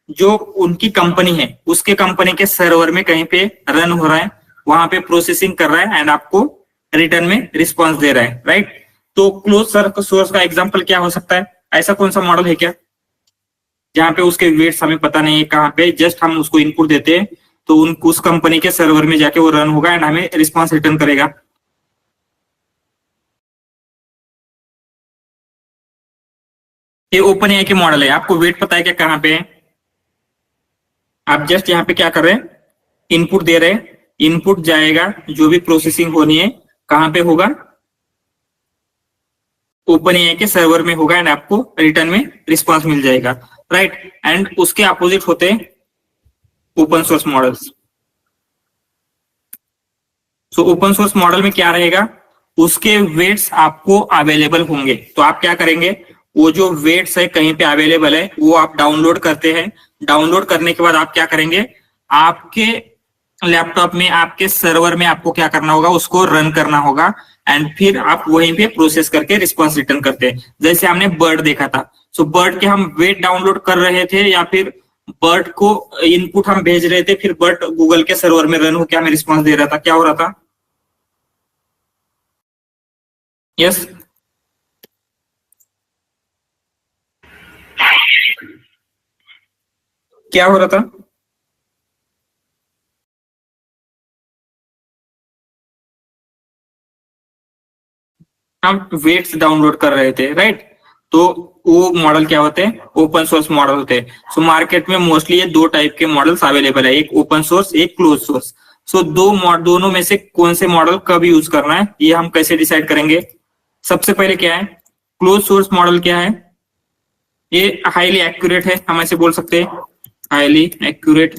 जो उनकी कंपनी है उसके कंपनी के सर्वर में कहीं पे रन हो रहा है, वहां पे प्रोसेसिंग कर रहा है एंड आपको रिटर्न में रिस्पॉन्स दे रहा है, राइट? तो क्लोज सोर्स का एग्जांपल क्या हो सकता है, ऐसा कौन सा मॉडल है क्या जहां पे उसके वेट्स हमें पता नहीं है कहाँ पे, जस्ट हम उसको इनपुट देते हैं तो उस कंपनी के सर्वर में जाके वो रन होगा एंड हमें रिस्पॉन्स रिटर्न करेगा। ये ओपन एआई के मॉडल है। आपको वेट पता है क्या कहाँ पे है? आप जस्ट यहाँ पे क्या कर रहे हैं, इनपुट दे रहे हैं, इनपुट जाएगा, जो भी प्रोसेसिंग होनी है कहाँ पे होगा, ओपन एआई के सर्वर में होगा एंड आपको रिटर्न में रिस्पांस मिल जाएगा, राइट। एंड उसके अपोजिट होते हैं open source models. So open source model में क्या रहेगा, उसके वेट्स आपको अवेलेबल होंगे। तो आप क्या करेंगे, वो जो वेट्स है कहीं पे अवेलेबल है वो आप डाउनलोड करते हैं। डाउनलोड करने के बाद आप क्या करेंगे, आपके लैपटॉप में, आपके सर्वर में आपको क्या करना होगा, उसको रन करना होगा एंड फिर आप वहीं पे प्रोसेस करके रिस्पॉन्स रिटर्न करते हैं। जैसे हमने बर्ड देखा था, सो बर्ड के हम वेट डाउनलोड कर रहे थे या फिर बर्ड को इनपुट हम भेज रहे थे, फिर बर्ड गूगल के सर्वर में रन होकर हमें रिस्पॉन्स दे रहा था। क्या हो रहा था? यस, क्या हो रहा था? हम वेट्स डाउनलोड कर रहे थे, राइट। तो वो मॉडल क्या होते हैं, ओपन सोर्स मॉडल होते हैं। सो मार्केट में मोस्टली ये दो टाइप के मॉडल्स अवेलेबल है, एक ओपन सोर्स, एक क्लोज सोर्स। सो दोनों में से कौन से मॉडल कब यूज करना है ये हम कैसे डिसाइड करेंगे? सबसे पहले क्या है, क्लोज सोर्स मॉडल क्या है, ये हाईली एक्यूरेट है, हम ऐसे बोल सकते हैं हाईली एक्यूरेट।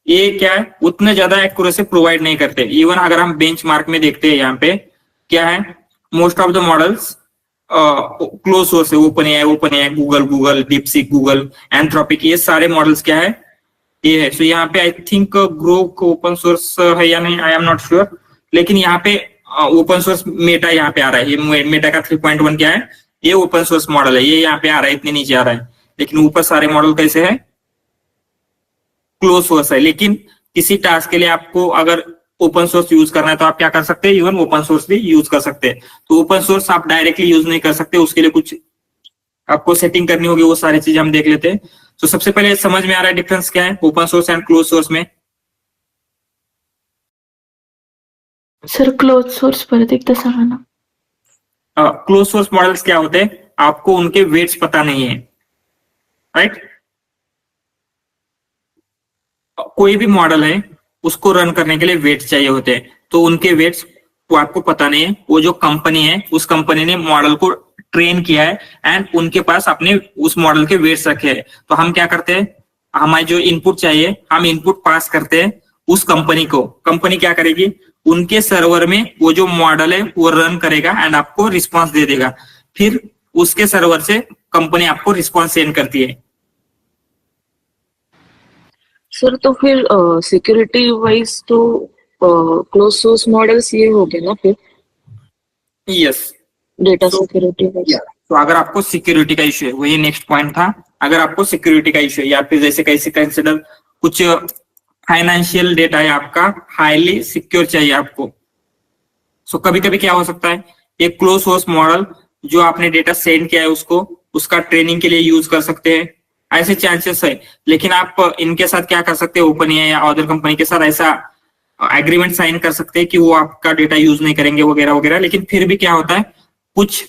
ये क्या है, उतने ज्यादा एक्यूरेसी प्रोवाइड नहीं करते। इवन अगर हम बेंचमार्क में देखते हैं यहाँ पे क्या है, most of the models close source है। Open AI, Google, DeepSeek Google, Anthropic, ये सारे मॉडल्स क्या है, ये है। सो यहाँ पे I think Grok open source है या नहीं, आई एम नॉट श्योर, लेकिन यहाँ पे ओपन सोर्स मेटा यहाँ पे आ रहा है। ये मेटा का 3.1 क्या है, ये ओपन सोर्स मॉडल है, ये यहाँ पे आ रहा है, इतने नीचे आ रहा है। लेकिन ऊपर सारे मॉडल कैसे है, क्लोज सोर्स है। लेकिन किसी टास्क के लिए आपको अगर ओपन सोर्स यूज करना है तो आप क्या कर सकते हैं, इवन ओपन सोर्स भी यूज कर सकते हैं। तो ओपन सोर्स आप डायरेक्टली यूज नहीं कर सकते, उसके लिए कुछ आपको सेटिंग करनी होगी, वो सारी चीजें हम देख लेते हैं। तो सबसे पहले समझ में आ रहा है डिफरेंस क्या है open source and close source में?
सर क्लोज सोर्स परत एकदा सांगा ना.
क्लोज सोर्स मॉडल्स क्या होते हैं, आपको उनके वेट्स पता नहीं है, राइट। कोई भी मॉडल है उसको रन करने के लिए वेट्स चाहिए होते हैं, तो उनके वेट्स वो आपको पता नहीं है। वो जो कंपनी है उस कंपनी ने मॉडल को ट्रेन किया है एंड उनके पास अपने उस मॉडल के वेट्स रखे हैं। तो हम क्या करते हैं, हमारे जो इनपुट चाहिए हम इनपुट पास करते हैं उस कंपनी को। कंपनी क्या करेगी, उनके सर्वर में वो जो मॉडल है वो रन करेगा एंड आपको रिस्पॉन्स दे देगा। फिर उसके सर्वर से कंपनी आपको रिस्पॉन्स सेंड करती है।
सर तो फिर सिक्योरिटी वाइज तो क्लोज सोर्स मॉडल्स ये हो गए ना फिर
यस,
डेटा सिक्योरिटी वाइज.
तो अगर आपको सिक्योरिटी का इश्यू है, वही नेक्स्ट पॉइंट था, अगर आपको सिक्योरिटी का इश्यू है या फिर जैसे कैसे कंसिडर कुछ फाइनेंशियल डेटा है आपका, हाईली सिक्योर चाहिए आपको। सो कभी कभी क्या हो सकता है, एक क्लोज सोर्स मॉडल जो आपने डेटा सेंड किया है उसको उसका ट्रेनिंग के लिए यूज कर सकते हैं, ऐसे चांसेस है। लेकिन आप इनके साथ क्या कर सकते हैं, ओपन एआई या अदर कंपनी के साथ ऐसा एग्रीमेंट साइन कर सकते हैं कि वो आपका डेटा यूज नहीं करेंगे वगैरह वगैरह। लेकिन फिर भी क्या होता है, कुछ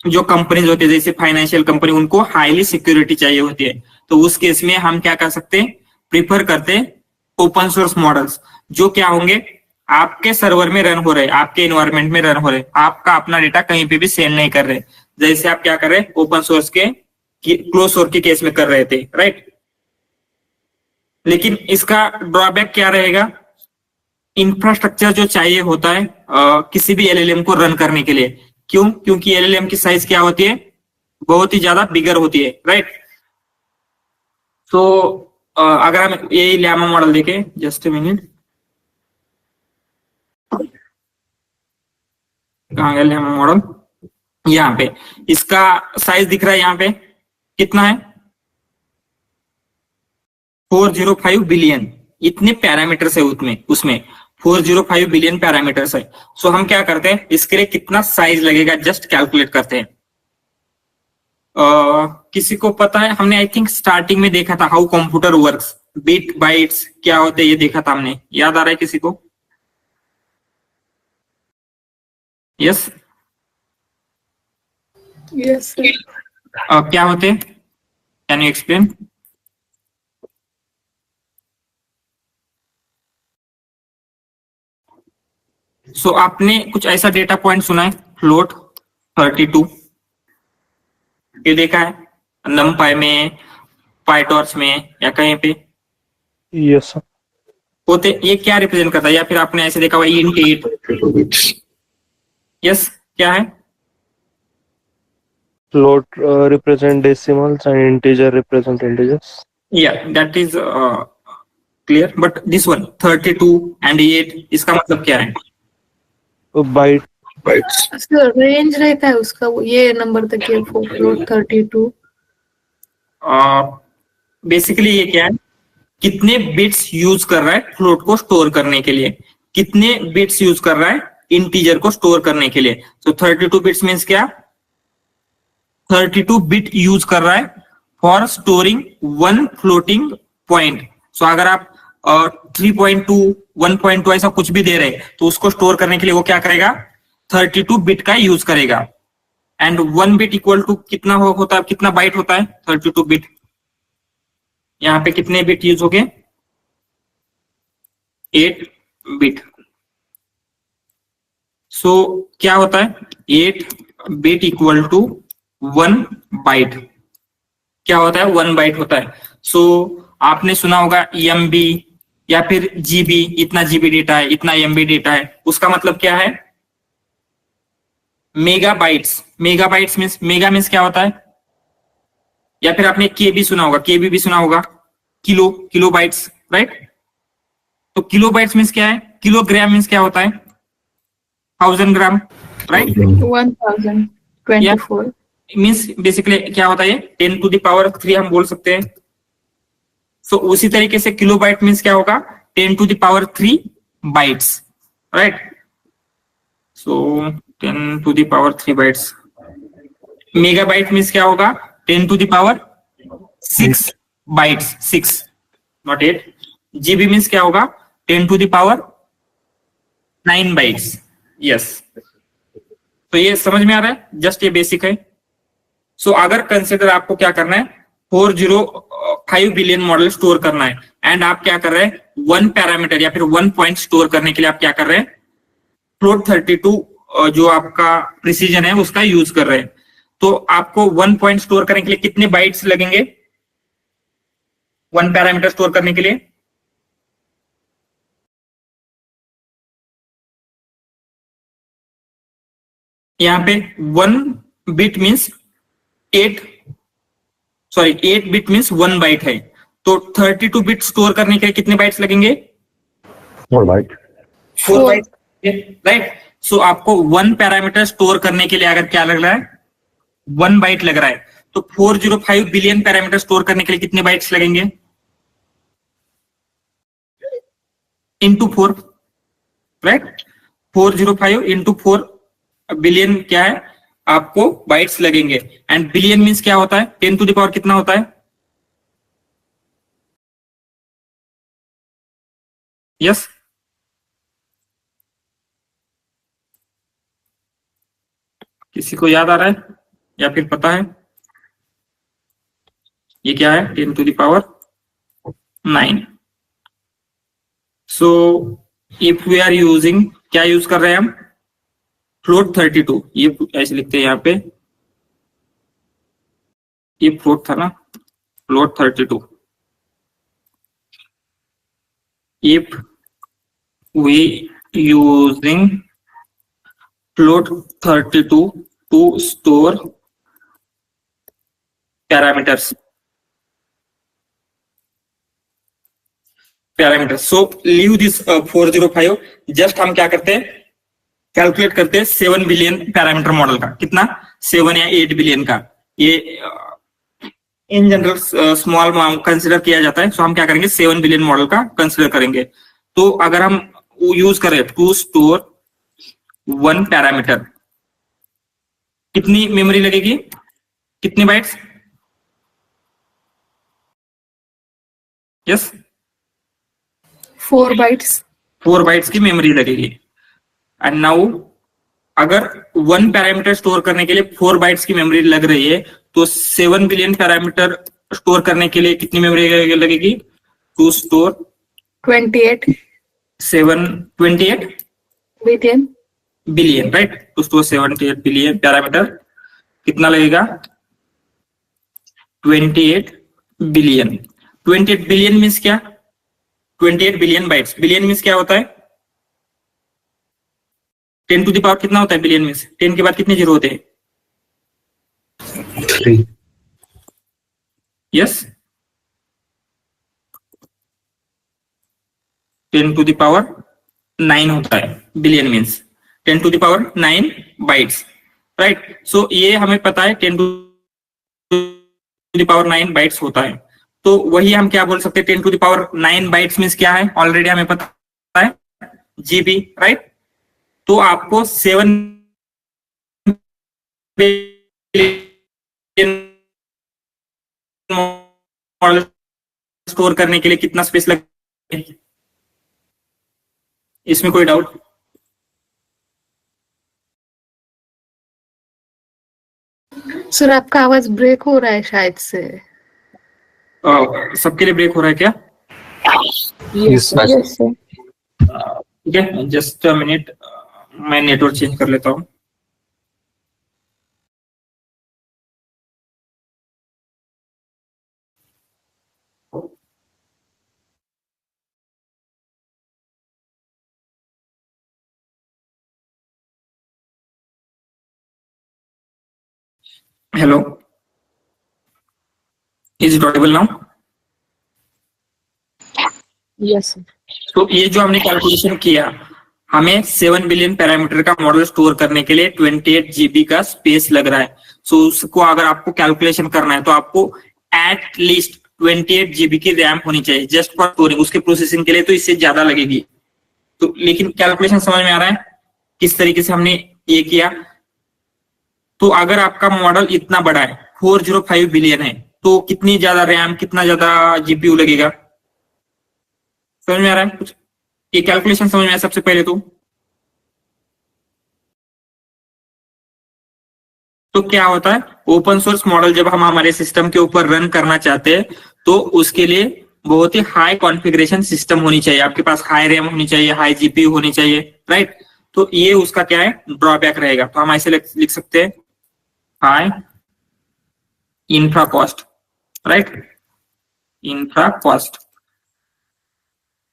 जो कंपनीज होती है जैसे फाइनेंशियल कंपनी, उनको हाईली सिक्योरिटी चाहिए होती है। तो उस केस में हम क्या कर सकते हैं, प्रिफर करते हैं ओपन सोर्स मॉडल्स, जो क्या होंगे आपके सर्वर में रन हो रहे, आपके एनवायरमेंट में रन हो रहे, आपका अपना डेटा कहीं पे भी सेंड नहीं कर रहे, जैसे आप क्या कर रहे ओपन सोर्स के क्लोज सोर्स के केस में कर रहे थे, राइट। लेकिन इसका ड्रॉबैक क्या रहेगा, इंफ्रास्ट्रक्चर जो चाहिए होता है किसी भी एलएलएम को रन करने के लिए। क्यों? क्योंकि एलएलएम की साइज क्या होती है, बहुत ही ज्यादा बिगर होती है, राइट। तो अगर हम ये llama मॉडल देखें, जस्ट ए मिनट, कहाँ गया llama मॉडल, यहाँ पे इसका साइज दिख रहा है, यहाँ पे कितना है 405 बिलियन, इतने पैरामीटर्स है उसमें 405 बिलियन पैरामीटर्स है। सो हम क्या करते हैं, इसके लिए कितना साइज लगेगा जस्ट कैलकुलेट करते हैं। किसी को पता है, हमने आई थिंक स्टार्टिंग में देखा था how computer works, bit bytes क्या होते हैं ये देखा था हमने, याद आ रहा है किसी को? Yes,
Yes, sir.
क्या होते हैं, कैन यू एक्सप्लेन? सो आपने कुछ ऐसा डेटा पॉइंट सुना है, फ्लोट 32 ये देखा है नमपाई में, पाइटॉर्च में या कहीं पे
यस सर।
होते, ये क्या रिप्रेजेंट करता है? या फिर आपने ऐसे देखा हुआ इंट 8? यस, क्या है?
Float represent decimals and integer represent integers.
या that is clear, but this one 32 and 8 इसका मतलब क्या है?
बाइट
सर रेंज रहता है उसका, वो ये नंबर तक ये फ्लोट 32।
बेसिकली ये क्या है, कितने बिट्स यूज कर रहा है फ्लोट को स्टोर करने के लिए, कितने बिट्स यूज कर रहा है इंटीजर को स्टोर करने के लिए। सो 32 बिट्स मीन्स क्या, 32 बिट यूज कर रहा है for storing one floating point. So अगर आप 3.2 1.2 ऐसा कुछ भी दे रहे तो उसको स्टोर करने के लिए वो क्या करेगा, 32 बिट का यूज करेगा। एंड 1 बिट इक्वल टू कितना होता है, कितना बाइट होता है? 32 बिट। यहाँ पे कितने बिट यूज हो गए? 8 बिट। सो क्या होता है, 8 बिट इक्वल टू 1 बाइट। क्या होता है? 1 बाइट होता है। सो आपने सुना होगा एमबी या फिर जीबी, इतना जीबी डेटा है, इतना एमबी डेटा है, उसका मतलब क्या है? Megabytes. Megabytes means, mega means क्या होता है? या फिर आपने केबी सुना होगा, केबी भी सुना होगा, किलो, किलो बाइट्स, राइट? तो किलो बाइट्स मीन्स क्या है? किलोग्राम मीन्स क्या होता है? 1000 ग्राम, राइट?
1024
मीन्स बेसिकली क्या होता है, 10 टू द पावर 3 हम बोल सकते हैं। सो उसी तरीके से किलो बाइट मीन्स क्या होगा, 10 to the power 3 bytes, right? So 10 to the power 3 bytes. Megabyte means क्या होगा, 10 to the power 6 bytes, 6 not 8। GB means क्या होगा, 10 to the power 9 bytes. Yes, तो ये समझ में आ रहा है, जस्ट ये बेसिक है। सो अगर कंसिडर आपको क्या करना है, 405 बिलियन मॉडल स्टोर करना है एंड आप क्या कर रहे हैं, 1 पैरामीटर या फिर 1 पॉइंट स्टोर करने के लिए आप क्या कर रहे हैं, फ्लोट 32 जो आपका प्रिसीजन है उसका यूज कर रहे हैं। तो आपको 1 पॉइंट स्टोर करने के लिए कितने बाइट्स लगेंगे 1 पैरामीटर स्टोर करने के लिए? यहां पे 1 bit means 8 bit means 1 byte है। तो 32 बिट स्टोर करने के लिए कितने बाइट्स लगेंगे?
4 बाइट।
4 bite, right? सो आपको 1 पैरामीटर स्टोर करने के लिए अगर क्या लग रहा है, 1 बाइट लग रहा है, तो 405 बिलियन पैरामीटर स्टोर करने के लिए कितने बाइट्स लगेंगे? Into 4, right? 405 इंटू 4 बिलियन क्या है, आपको बाइट्स लगेंगे। एंड बिलियन मीन्स क्या होता है, 10 टू द पावर कितना होता है? यस, किसी को याद आ रहा है या फिर पता है ये क्या है? 10 to the power 9। So if we are using, क्या यूज कर रहे हैं हम, फ्लोट 32। ये ऐसे लिखते हैं यहाँ पे, ये फ्लोट था ना, float 32। If we using float 32 to store parameters. So leave this 405, just हम क्या करते हैं, कैलकुलेट करते हैं 7 बिलियन पैरामीटर मॉडल का, कितना, 7 या 8 बिलियन का। ये इन जनरल स्मॉल कंसिडर किया जाता है। सो हम क्या करेंगे, 7 बिलियन मॉडल का कंसिडर करेंगे। तो अगर हम यूज करें टू स्टोर 1 पैरामीटर, कितनी मेमोरी लगेगी, कितने बाइट्स? Yes,
4 bytes.
4 बाइट्स की मेमोरी लगेगी। एंड नाउ अगर 1 पैरामीटर स्टोर करने के लिए 4 बाइट्स की मेमोरी लग रही है, तो 7 बिलियन पैरामीटर स्टोर करने के लिए कितनी मेमोरी लगेगी? To store
28
28
billion.
Billion, right? To store 78 billion parameter कितना लगेगा? 28 बिलियन। 28 बिलियन मीन्स क्या? 28 बिलियन बाइट्स। बिलियन मीन्स क्या होता है? 10 टू द पावर कितना होता है बिलियन मीन्स? 10 के बाद कितने जीरो होते हैं?
3.
यस, 10 टू द पावर 9 होता है billion means. 10 to the power 9 bytes, right? So ये हमें पता है 10 टू द पावर 9 बाइट्स होता है। तो वही हम क्या बोल सकते हैं? 10 to the power 9 bytes means क्या है? ऑलरेडी हमें पता है, जीबी, राइट? तो आपको 7 बिलियन मॉडल स्टोर करने के लिए कितना स्पेस लगेगा? इसमें कोई डाउट?
सर आपका आवाज ब्रेक हो रहा है शायद से।
सबके लिए ब्रेक हो रहा है क्या?
Yes, sir.
Yes, sir.
ठीक है, जस्ट अ मिनट, मैं नेटवर्क चेंज कर लेता हूँ। Hello, is it Audible now?
Yes, sir.
तो ये जो हमने कैलकुलेशन किया, हमें 7 बिलियन पैरामीटर का मॉडल स्टोर करने के लिए 28 जीबी का स्पेस लग रहा है। सो उसको अगर आपको कैलकुलेशन करना है तो आपको एट लीस्ट 28 जीबी की रैम होनी चाहिए जस्ट फॉर स्टोरिंग। उसके प्रोसेसिंग के लिए तो इससे ज्यादा लगेगी। तो लेकिन कैलकुलेशन समझ में आ रहा है किस तरीके से हमने ये किया? तो अगर आपका मॉडल इतना बड़ा है, 405 बिलियन है, तो कितनी ज्यादा रैम, कितना ज्यादा जीपीयू लगेगा? समझ में आ रहा है कुछ? ये कैलकुलेशन समझ में आया सबसे पहले तो क्या होता है? ओपन सोर्स मॉडल जब हम हमारे सिस्टम के ऊपर रन करना चाहते हैं तो उसके लिए बहुत ही हाई कॉन्फ़िगरेशन सिस्टम होनी चाहिए, आपके पास हाई रैम होनी चाहिए, हाई जीपीयू होनी चाहिए, राइट? तो ये उसका क्या है? ड्रॉबैक रहेगा। तो हम ऐसे लिख सकते हैं, high infra cost, right? Infra cost.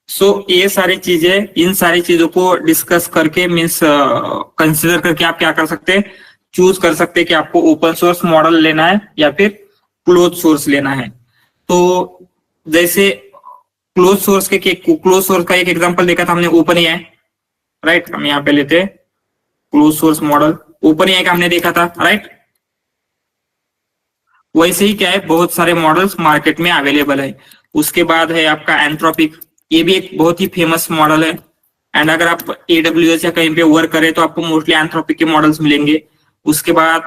So ये सारी चीजें, इन सारी चीजों को डिस्कस करके मीन्स कंसिडर करके आप क्या कर सकते हैं? चूज कर सकते हैं कि आपको ओपन सोर्स मॉडल लेना है या फिर क्लोज सोर्स लेना है। तो जैसे क्लोज सोर्स का एक एग्जांपल देखा था हमने, ओपन एआई, राइट? हम यहाँ पे लेते हैं close source model, open AI का हमने देखा था, राइट? वैसे ही क्या है, बहुत सारे मॉडल्स मार्केट में अवेलेबल है। उसके बाद है आपका एंथ्रोपिक, ये भी एक बहुत ही फेमस मॉडल है। एंड अगर आप AWS या कहीं पे वर्क करें तो आपको मोस्टली एंथ्रोपिक के मॉडल्स मिलेंगे। उसके बाद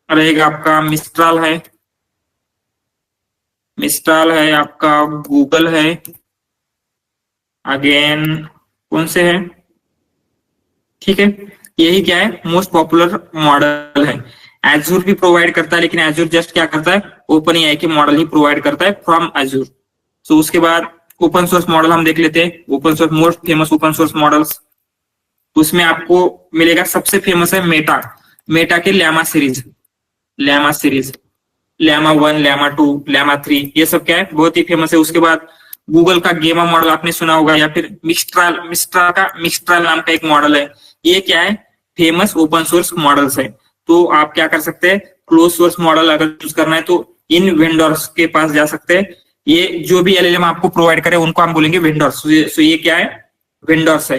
रहेगा आपका मिस्ट्राल है आपका, गूगल है, अगेन कौन से है, ठीक है? यही क्या है, मोस्ट पॉपुलर मॉडल है। एजूर भी प्रोवाइड करता है, लेकिन एजूर जस्ट क्या करता है, ओपन एआई के मॉडल ही प्रोवाइड करता है फ्रॉम एजूर। सो उसके बाद ओपन सोर्स मॉडल हम देख लेते हैं। Open source, most famous open source models, उसमें आपको मिलेगा, सबसे फेमस है मेटा के llama series, llama 1, llama 2, llama 3, ये सब क्या है, बहुत ही फेमस है। उसके बाद गूगल का गेमा मॉडल आपने सुना होगा, या फिर मिस्ट्राल नाम का एक मॉडल है। ये क्या है, फेमस ओपन सोर्स मॉडल्स है। तो आप क्या कर सकते हैं, क्लोज सोर्स मॉडल अगर चूज करना है तो इन वेंडर्स के पास जा सकते हैं। ये जो भी LLM आपको प्रोवाइड करे उनको हम बोलेंगे वेंडर्स। सो ये क्या है, वेंडर्स है,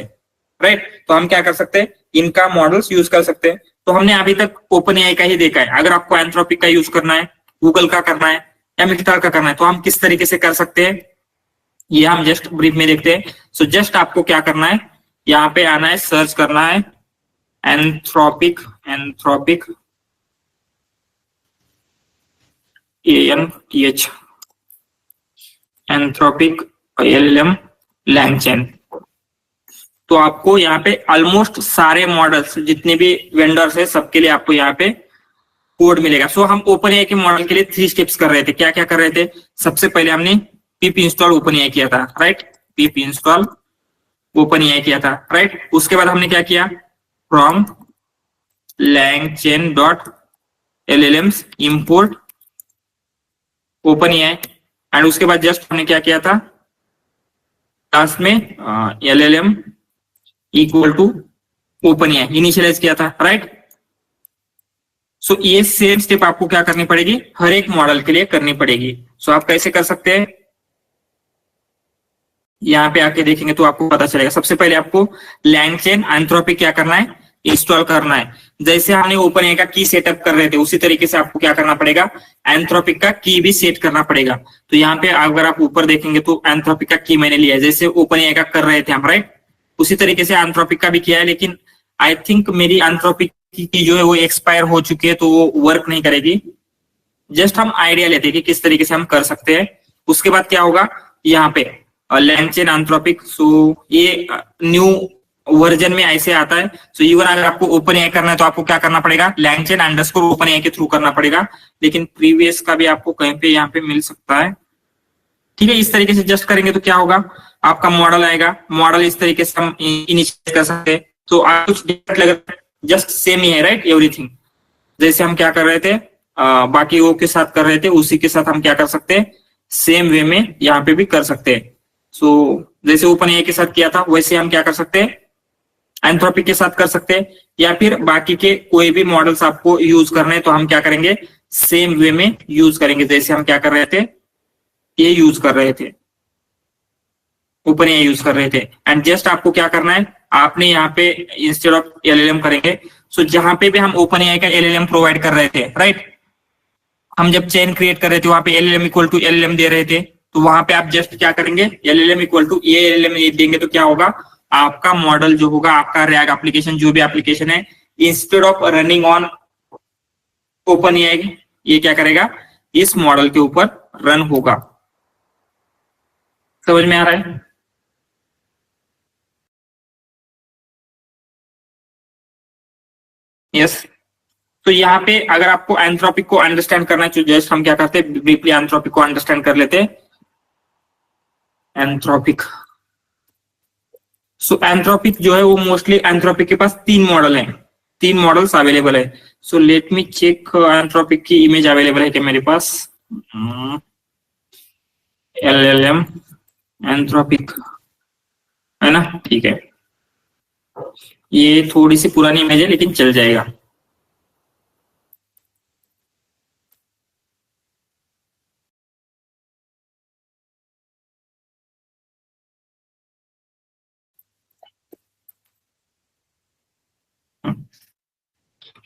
राइट? तो हम क्या कर सकते हैं, इनका मॉडल्स यूज कर सकते हैं। तो हमने अभी तक ओपन एआई का ही देखा है। अगर आपको एंथ्रोपिक का यूज करना है, गूगल का करना है या मिस्ट्राल का करना है, तो हम किस तरीके से कर सकते हैं, ये हम जस्ट ब्रीफ में देखते हैं। सो जस्ट आपको क्या करना है, यहाँ पे आना है, सर्च करना है Anthropic Anthropic LLM LangChain. तो आपको यहाँ पे ऑलमोस्ट सारे मॉडल्स जितने भी वेंडर्स है सबके लिए आपको यहाँ पे कोड मिलेगा। सो हम ओपन एआई के मॉडल के लिए 3 स्टेप्स कर रहे थे। क्या क्या कर रहे थे? सबसे पहले हमने पिप इंस्टॉल ओपन एआई किया था, राइट? पिप इंस्टॉल ओपन एआई किया था, राइट? उसके बाद हमने क्या किया? From langchain dot LLMs import open AI, and उसके बाद जस्ट हमने क्या किया था? क्लास में LLM equal to OpenAI initialize किया था, राइट? सो ये सेम स्टेप आपको क्या करनी पड़ेगी? हर एक मॉडल के लिए करनी पड़ेगी। सो आप कैसे कर सकते हैं? यहाँ पे आके देखेंगे तो आपको पता चलेगा। सबसे पहले आपको लैंगचेन एंथ्रोपिक क्या करना है? इंस्टॉल करना है। जैसे हमने ओपन एआई का की सेटअप कर रहे थे उसी तरीके से आपको क्या करना पड़ेगा? एंथ्रोपिक का की भी सेट करना पड़ेगा। तो यहाँ पे अगर आप ऊपर देखेंगे तो एंथ्रोपिक का की मैंने लिया है, जैसे ओपन एआई का कर रहे थे हम, राइट? उसी तरीके से एंथ्रोपिक का भी किया है, लेकिन आई थिंक मेरी एंथ्रोपिक की जो है वो एक्सपायर हो चुकी है तो वो वर्क नहीं करेगी। जस्ट हम आइडिया लेते हैं कि किस तरीके से हम कर सकते हैं। उसके बाद क्या होगा? यहाँ पे लैंगचेन एंथ्रोपिक, सो ये न्यू वर्जन में ऐसे आता है। सो इवन अगर आपको ओपन एआई करना है तो आपको क्या करना पड़ेगा? लैंगचेन अंडरस्कोर ओपन एआई के थ्रू करना पड़ेगा, लेकिन प्रीवियस का भी आपको कहीं पे यहाँ पे मिल सकता है, ठीक है? इस तरीके से जस्ट करेंगे तो क्या होगा? आपका मॉडल आएगा। मॉडल इस तरीके से हम इनिशिएट कर सकते हैं। तो आप कुछ डिफरेंट लग रहा है, जस्ट सेम ही है, राइट? एवरीथिंग जैसे हम क्या कर रहे थे बाकी वो के साथ कर रहे थे उसी के साथ हम क्या कर सकते हैं? सेम वे में यहाँ पे भी कर सकते हैं। सो जैसे ओपन एआई के साथ किया था वैसे हम क्या कर सकते हैं? एंथ्रोपिक के साथ कर सकते हैं, या फिर बाकी के कोई भी मॉडल्स आपको यूज करने हैं तो हम क्या करेंगे? सेम वे में यूज करेंगे जैसे हम क्या कर रहे थे? ये यूज कर रहे थे, ओपन एआई यूज कर रहे थे। एंड जस्ट आपको क्या करना है? आपने यहाँ पे इंस्टेड ऑफ LLM करेंगे। सो जहां पे भी हम ओपन एआई का LLM प्रोवाइड कर रहे थे, राइट? हम जब चेन क्रिएट कर रहे थे वहां पे LLM इक्वल टू LLM दे रहे थे, तो वहां पे आप जस्ट क्या करेंगे? LLM इक्वल टू ये LLM देंगे तो क्या होगा? आपका मॉडल जो होगा, आपका रैग एप्लीकेशन जो भी एप्लीकेशन है, instead of running on open AI ये क्या करेगा? इस मॉडल के ऊपर रन होगा। समझ में आ रहा है? यस। तो यहाँ पे अगर आपको एंथ्रोपिक को अंडरस्टैंड करना है तो जस्ट हम क्या करते हैं? ब्रीफली एंथ्रोपिक को अंडरस्टैंड कर लेते हैं। एंथ्रोपिक, सो एंथ्रोपिक जो है वो मोस्टली एंथ्रोपिक के पास 3 मॉडल हैं, 3 मॉडल्स अवेलेबल है। So let me check Anthropic की इमेज अवेलेबल है क्या मेरे पास? LLM एंथ्रोपिक है ना? ठीक है, ये थोड़ी सी पुरानी इमेज है लेकिन चल जाएगा।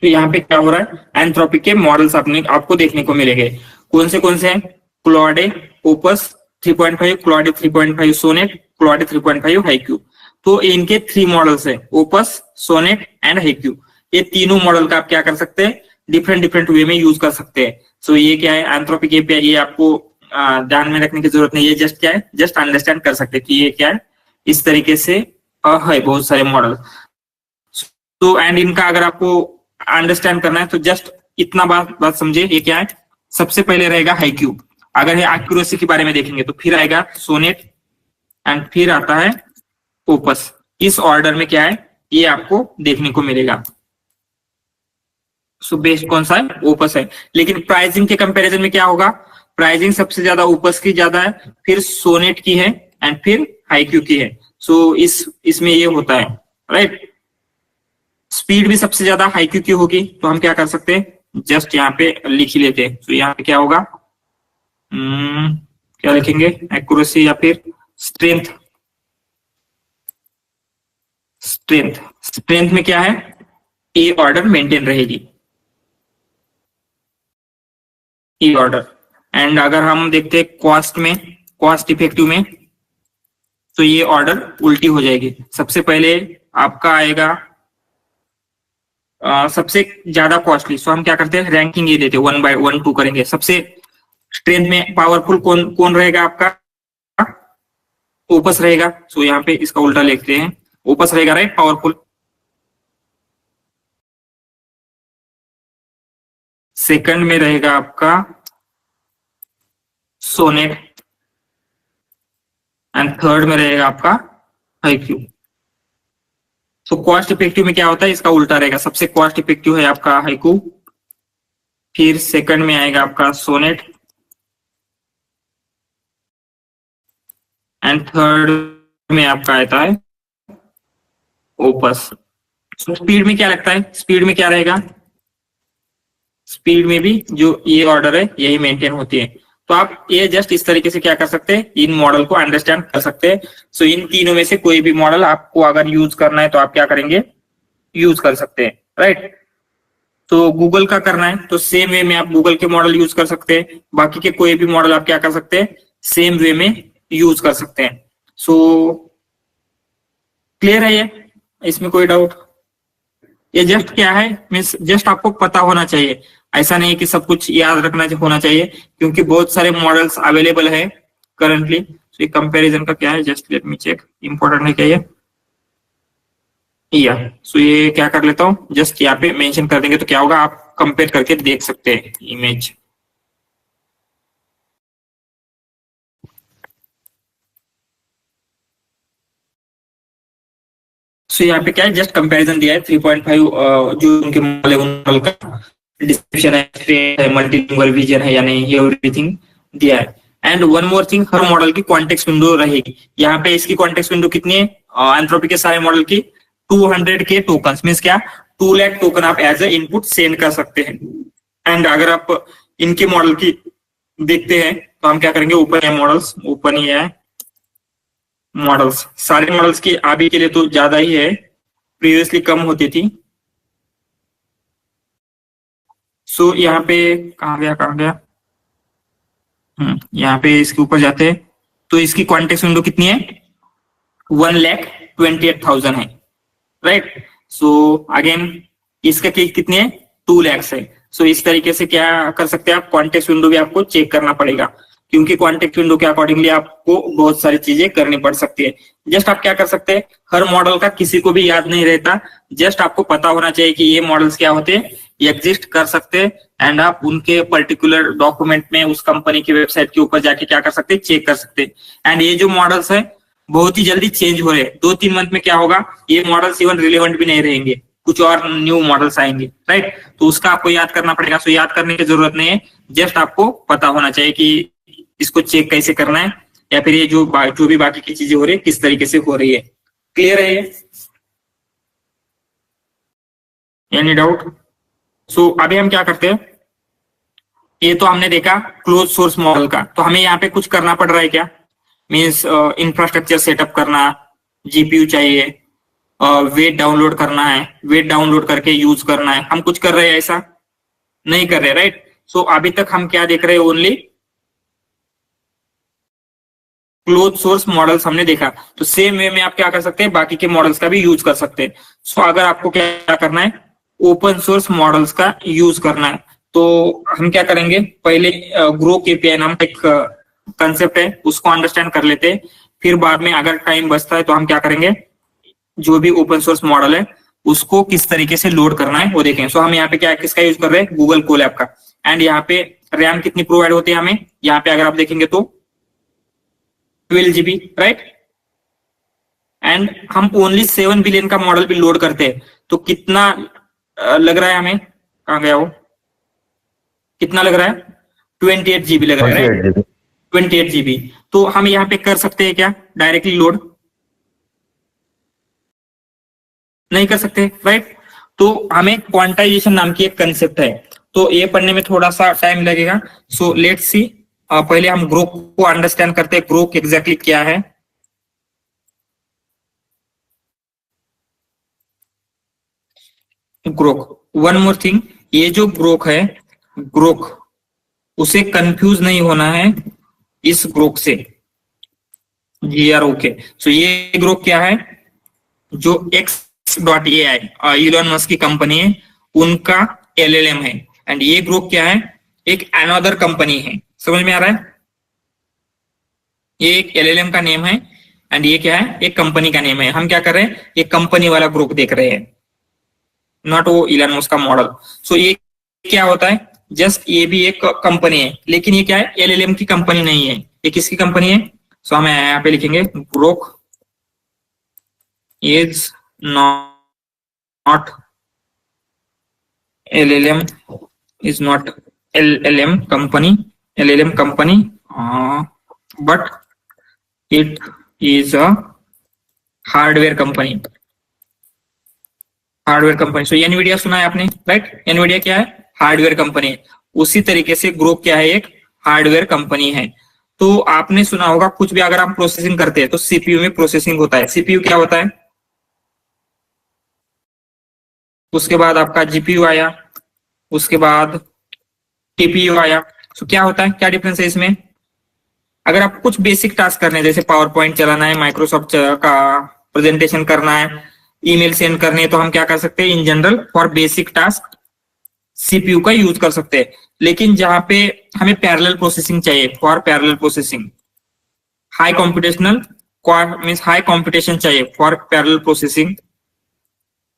तो यहाँ पे क्या हो रहा है? एंथ्रोपिक के मॉडल्स आपको देखने को मिलेंगे। कौन से हैं? Claude, Opus 3.5, Claude 3.5 Sonnet, Claude 3.5 Haiku. तो इनके 3 मॉडल्स है, ओपस, सोनेट एंड हाईक्यू। ये तीनों मॉडल का आप क्या कर सकते हैं? डिफरेंट वे में यूज कर सकते हैं। सो ये क्या है? एंथ्रोपिक ये आपको ध्यान में रखने की जरूरत नहीं है, जस्ट क्या है? जस्ट अंडरस्टैंड कर सकते हैं कि ये क्या है। इस तरीके से है बहुत सारे मॉडल। तो एंड इनका अगर आपको अंडरस्टैंड करना है तो जस्ट इतना बात समझे। ये क्या है? सबसे पहले रहेगा हाईक्यू। अगर ये एक्यूरेसी के बारे में देखेंगे तो फिर आएगा सोनेट एंड फिर आता है ओपस। इस ऑर्डर में क्या है ये आपको देखने को मिलेगा। सो बेस्ट कौन सा है? ओपस है। लेकिन प्राइसिंग के कंपैरिजन में क्या होगा? प्राइसिंग सबसे ज्यादा ओपस की ज्यादा है, फिर सोनेट की है एंड फिर हाईक्यू की है। सो इसमें ये होता है, राइट? स्पीड भी सबसे ज्यादा हाईक्यू की होगी। तो हम क्या कर सकते हैं? जस्ट यहाँ पे लिख ही लेते हैं। तो यहाँ पे क्या होगा? क्या लिखेंगे? एक्यूरेसी या फिर स्ट्रेंथ। स्ट्रेंथ में क्या है? ए ऑर्डर मेंटेन रहेगी, ई ऑर्डर। एंड अगर हम देखते हैं कॉस्ट इफेक्टिव में, तो ये ऑर्डर उल्टी हो जाएगी। सबसे पहले आपका आएगा सबसे ज्यादा कॉस्टली। सो हम क्या करते हैं? रैंकिंग ये देते हैं, 1 by 1 2 करेंगे। सबसे स्ट्रेंथ में पावरफुल कौन रहेगा आपका? ओपस रहेगा। सो यहाँ पे इसका उल्टा लिखते हैं, ओपस रहेगा, राइट, पावरफुल। सेकंड में रहेगा आपका सोनेट एंड थर्ड में रहेगा आपका हाईक्यू। सो कॉस्ट इफेक्टिव में क्या होता है, इसका उल्टा रहेगा, सबसे कॉस्ट इफेक्टिव है आपका हाईक्यू, फिर सेकंड में आएगा आपका सोनेट एंड थर्ड में आपका आता है ओपस। स्पीड में क्या लगता है, स्पीड में क्या रहेगा, स्पीड में भी जो ये ऑर्डर है यही मेंटेन होती है। तो आप ये जस्ट इस तरीके से क्या कर सकते हैं, इन मॉडल को अंडरस्टैंड कर सकते हैं। सो इन तीनों में से कोई भी मॉडल आपको अगर यूज करना है तो आप क्या करेंगे, यूज कर सकते हैं, राइट। तो गूगल का करना है तो सेम वे में आप गूगल के मॉडल यूज कर सकते हैं, बाकी के कोई भी मॉडल आप क्या कर सकते हैं, सेम वे में यूज कर सकते हैं। सो क्लियर है ये, इसमें कोई डाउट? ये जस्ट क्या है, मीन्स जस्ट आपको पता होना चाहिए, ऐसा नहीं कि सब कुछ याद रखना होना चाहिए, क्योंकि बहुत सारे मॉडल्स अवेलेबल है करंटली। तो ये कंपैरिजन का क्या है, just let me check, important है क्या ये, या सो ये क्या कर लेता हूँ, जस्ट यहाँ पे मेंशन कर देंगे तो क्या होगा, आप कंपेयर करके देख सकते हैं इमेज। सो यहाँ पे क्या है, जस्ट कंपैरिजन दिया है 3.5 जो उनके मॉडल का डिस्क्रिप्शन है, मल्टीलिंगुअल विजन है या नहीं, ये एवरीथिंग दिया है। And one more thing, her model की कॉन्टेक्स्ट विंडो रहेगी। यहाँ पे इसकी कॉन्टेक्स्ट विंडो कितनी है, एंथ्रोपी के सारे मॉडल की 200 के टोकन, मीन्स क्या 2 लाख टोकन आप एज ए इनपुट सेंड कर सकते हैं। एंड अगर आप इनके मॉडल की देखते हैं तो हम क्या करेंगे, ओपन है मॉडल्स, ओपन ही है मॉडल्स, सारे मॉडल्स की अभी के लिए तो ज्यादा ही है, प्रीवियसली कम होती थी। सो यहाँ पे कहाँ गया, यहाँ पे इसके ऊपर जाते हैं तो इसकी कॉन्टेक्स्ट विंडो कितनी है, 1,28,000 है, राइट। सो अगेन इसका कितनी है, 2 लाख है। सो इस तरीके से क्या कर सकते हैं आप, कॉन्टेक्स्ट विंडो भी आपको चेक करना पड़ेगा, क्योंकि कॉन्टेक्स्ट विंडो के अकॉर्डिंगली आपको बहुत सारी चीजें करनी पड़ सकती है। जस्ट आप क्या कर सकते हैं, हर मॉडल का किसी को भी याद नहीं रहता, जस्ट आपको पता होना चाहिए कि ये मॉडल्स क्या होते हैं, एग्जिस्ट कर सकते हैं, एंड आप उनके पर्टिकुलर डॉक्यूमेंट में उस कंपनी की वेबसाइट के ऊपर जाके क्या कर सकते हैं, चेक कर सकते हैं। एंड ये जो मॉडल्स है बहुत ही जल्दी चेंज हो रहे हैं, 2-3 मंथ में क्या होगा, ये मॉडल्स इवन रिलेवेंट भी नहीं रहेंगे, कुछ और न्यू मॉडल्स आएंगे, राइट। तो उसका आपको याद करना पड़ेगा। सो याद करने की जरूरत नहीं है, जस्ट आपको पता होना चाहिए कि इसको चेक कैसे करना है, या फिर ये जो भी बाकी की चीजें हो रही है किस तरीके से हो रही है। क्लियर है ये, एनी डाउट? सो अभी हम क्या करते हैं, ये तो हमने देखा क्लोज सोर्स मॉडल का, तो हमें यहाँ पे कुछ करना पड़ रहा है क्या, मीन्स इंफ्रास्ट्रक्चर सेटअप करना, जीपीयू चाहिए, वेट डाउनलोड करना है, वेट डाउनलोड करके यूज करना है, हम कुछ कर रहे हैं, ऐसा नहीं कर रहे, राइट। सो अभी तक हम क्या देख रहे हैं, ओनली क्लोज सोर्स मॉडल्स हमने देखा। तो सेम वे में आप क्या कर सकते हैं, बाकी के मॉडल्स का भी यूज कर सकते हैं। सो अगर आपको क्या करना है, ओपन सोर्स मॉडल्स का यूज करना है, तो हम क्या करेंगे, पहले ग्रोक एपीआई नाम का एक कंसेप्ट है, उसको अंडरस्टैंड कर लेते हैं, फिर बाद में अगर टाइम बचता है तो हम क्या करेंगे, जो भी ओपन सोर्स मॉडल है उसको किस तरीके से लोड करना है वो देखें। सो हम यहाँ पे क्या किसका यूज कर रहे हैं, गूगल कोलैब का। एंड यहाँ पे रैम कितनी प्रोवाइड होती है हमें, यहाँ पे अगर आप देखेंगे तो 12 GB, राइट। एंड हम ओनली 7 बिलियन का मॉडल भी लोड करते हैं, तो कितना लग रहा है हमें, कहाँ गया वो, कितना लग रहा है, 28 GB लग रहा है, राइट, 28 GB। तो हम यहाँ पे कर सकते हैं क्या, डायरेक्टली लोड नहीं कर सकते, राइट। तो हमें क्वांटाइजेशन नाम की एक कंसेप्ट है, तो ये पढ़ने में थोड़ा सा टाइम लगेगा। सो लेट्स सी, पहले हम ग्रोक को अंडरस्टैंड करते हैं, ग्रोक एग्जैक्टली क्या है। ग्रोक, वन मोर थिंग, ये जो ग्रोक है, ग्रोक उसे कंफ्यूज नहीं होना है इस ग्रोक से, GROK। सो ये ग्रोक क्या है, जो X.AI इलॉन मस्क की कंपनी है, उनका LLM है। एंड ये ग्रोक क्या है, एक अनदर कंपनी है, समझ में आ रहा है, ये एक LLM का नेम है, एंड ये क्या है, एक कंपनी का नेम है। हम क्या कर रहे हैं, ये कंपनी वाला ग्रुप देख रहे हैं, नॉट वो इलन मस्क का मॉडल। सो ये क्या होता है, जस्ट ये भी एक कंपनी है, लेकिन ये क्या है, एलएलएम की कंपनी नहीं है। ये किसकी कंपनी है? सो हम यहाँ पे लिखेंगे Grok is not LLM, is not LLM company, LLM company, but it is a hardware company, hardware company. So Nvidia सुना है आपने, राइट? एनवीडिया क्या है, हार्डवेयर कंपनी है। उसी तरीके से ग्रुप क्या है, एक हार्डवेयर कंपनी है। तो आपने सुना होगा कुछ भी अगर आप प्रोसेसिंग करते हैं तो सीपीयू में प्रोसेसिंग होता है। सीपीयू क्या होता है, उसके बाद आपका जीपीयू आया, उसके बाद टीपीयू आया। तो क्या होता है, क्या डिफरेंस है इसमें? अगर आप कुछ बेसिक टास्क करने हैं, जैसे पावर पॉइंट चलाना है, माइक्रोसॉफ्ट का प्रेजेंटेशन करना है, ईमेल सेंड करने हैं, तो हम क्या कर सकते हैं, in general for basic task CPU का यूज कर सकते हैं। लेकिन जहां पे हमें पैरेलल प्रोसेसिंग चाहिए, for parallel processing, high computational means high competition चाहिए फॉर पैरेलल प्रोसेसिंग।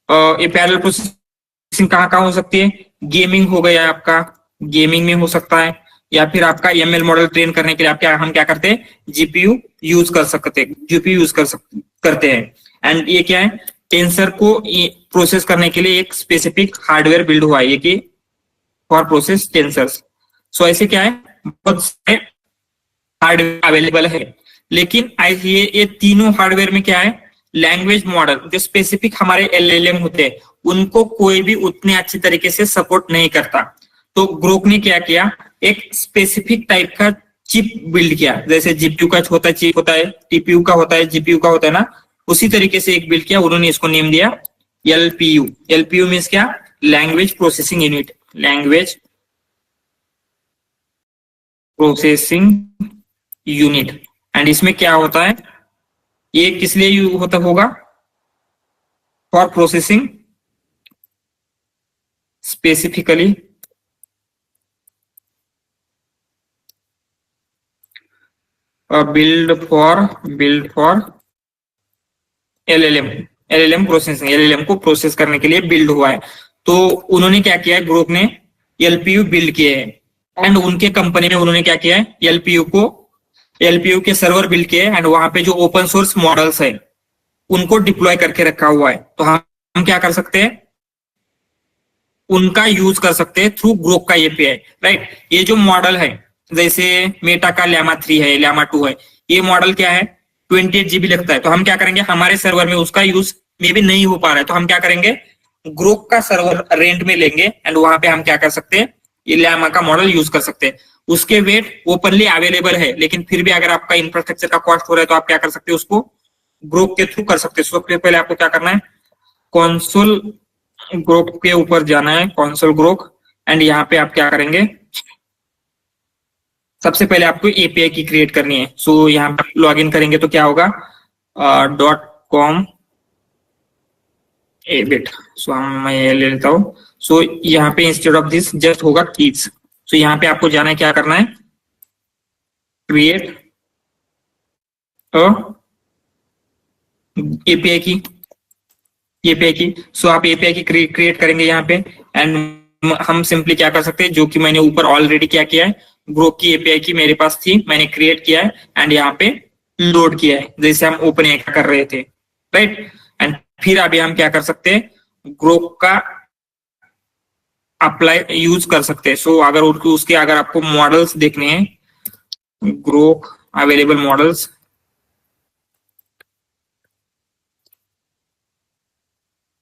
ये पैरेलल प्रोसेसिंग कहाँ कहाँ हो सकती है? गेमिंग हो गया आपका, गेमिंग में हो सकता है, या फिर आपका एमएल मॉडल ट्रेन करने के लिए हम क्या करते हैं, जीपीयू यूज कर सकते हैं, जीपीयू यूज करते हैं। एंड ये क्या है, टेंसर को प्रोसेस करने के लिए एक स्पेसिफिक हार्डवेयर बिल्ड हुआ है, ये कि फॉर प्रोसेस टेंसर्स। सो ऐसे क्या है, बहुत सारे हार्डवेयर अवेलेबल है। लेकिन ये तीनों हार्डवेयर में क्या है, लैंग्वेज मॉडल जो स्पेसिफिक हमारे एलएलएम होते हैं उनको कोई भी उतने अच्छी तरीके से सपोर्ट नहीं करता। तो ग्रोक ने क्या किया, एक स्पेसिफिक टाइप का चिप बिल्ड किया। जैसे जीपीयू का होता है चिप होता है, टीपीयू का होता है, जीपीयू का होता है ना, उसी तरीके से एक बिल्ड किया उन्होंने। इसको नेम दिया एलपीयू। एलपीयू मीन्स क्या, language processing unit, language processing unit. And इसमें क्या होता है, ये किस लिए होगा, for processing specifically build for LLM processing, LLM को प्रोसेस करने के लिए बिल्ड हुआ है। तो उन्होंने क्या किया है, ग्रुप ने एलपीयू बिल्ड किए हैं। एंड उनके कंपनी में उन्होंने क्या किया है, एलपीयू के सर्वर बिल्ड किए, एंड वहां पे जो ओपन सोर्स मॉडल्स है उनको डिप्लॉय करके रखा हुआ है। तो हम क्या कर सकते हैं, उनका यूज कर सकते हैं थ्रू ग्रोक का एपीआई, राइट? ये जो मॉडल है, जैसे मेटा का llama 3 है, llama 2 है, ये मॉडल क्या है 28 GB लगता है। तो हम क्या करेंगे, हमारे सर्वर में उसका यूज मे भी नहीं हो पा रहा है, तो हम क्या करेंगे, ग्रोक का सर्वर रेंट में लेंगे, एंड वहां पे हम क्या कर सकते हैं, ये llama का मॉडल यूज कर सकते हैं। उसके वेट ओपनली अवेलेबल है, लेकिन फिर भी अगर आपका इंफ्रास्ट्रक्चर का कॉस्ट हो रहा है तो आप क्या कर सकते हैं, उसको ग्रोक के थ्रू कर सकते हैं। सबसे पहले आपको क्या करना है, कंसोल ग्रोक के ऊपर जाना है, कंसोल ग्रोक, एंड यहाँ पे आप क्या करेंगे, सबसे पहले आपको एपीआई की क्रिएट करनी है। सो यहाँ पर लॉग इन करेंगे तो क्या होगा, .com बिट। सो मैं ये ले लेता हूँ। सो यहाँ पे इंस्टेड ऑफ दिस जस्ट होगा कीज। सो यहाँ पे आपको जाना है, क्या करना है, क्रिएट एपीआई की। सो आप एपीआई की क्रिएट करेंगे यहाँ पे, एंड हम सिंपली क्या कर सकते हैं, जो कि मैंने ऊपर ऑलरेडी क्या किया है, ग्रोक की एपीआई की मेरे पास थी, मैंने क्रिएट किया है एंड यहाँ पे लोड किया है, जैसे हम ओपन एआई कर रहे थे, राइट? एंड फिर अभी हम क्या कर सकते हैं, ग्रोक का अप्लाई यूज कर सकते हैं। सो अगर उसके अगर आपको मॉडल्स देखने हैं, Groq available models,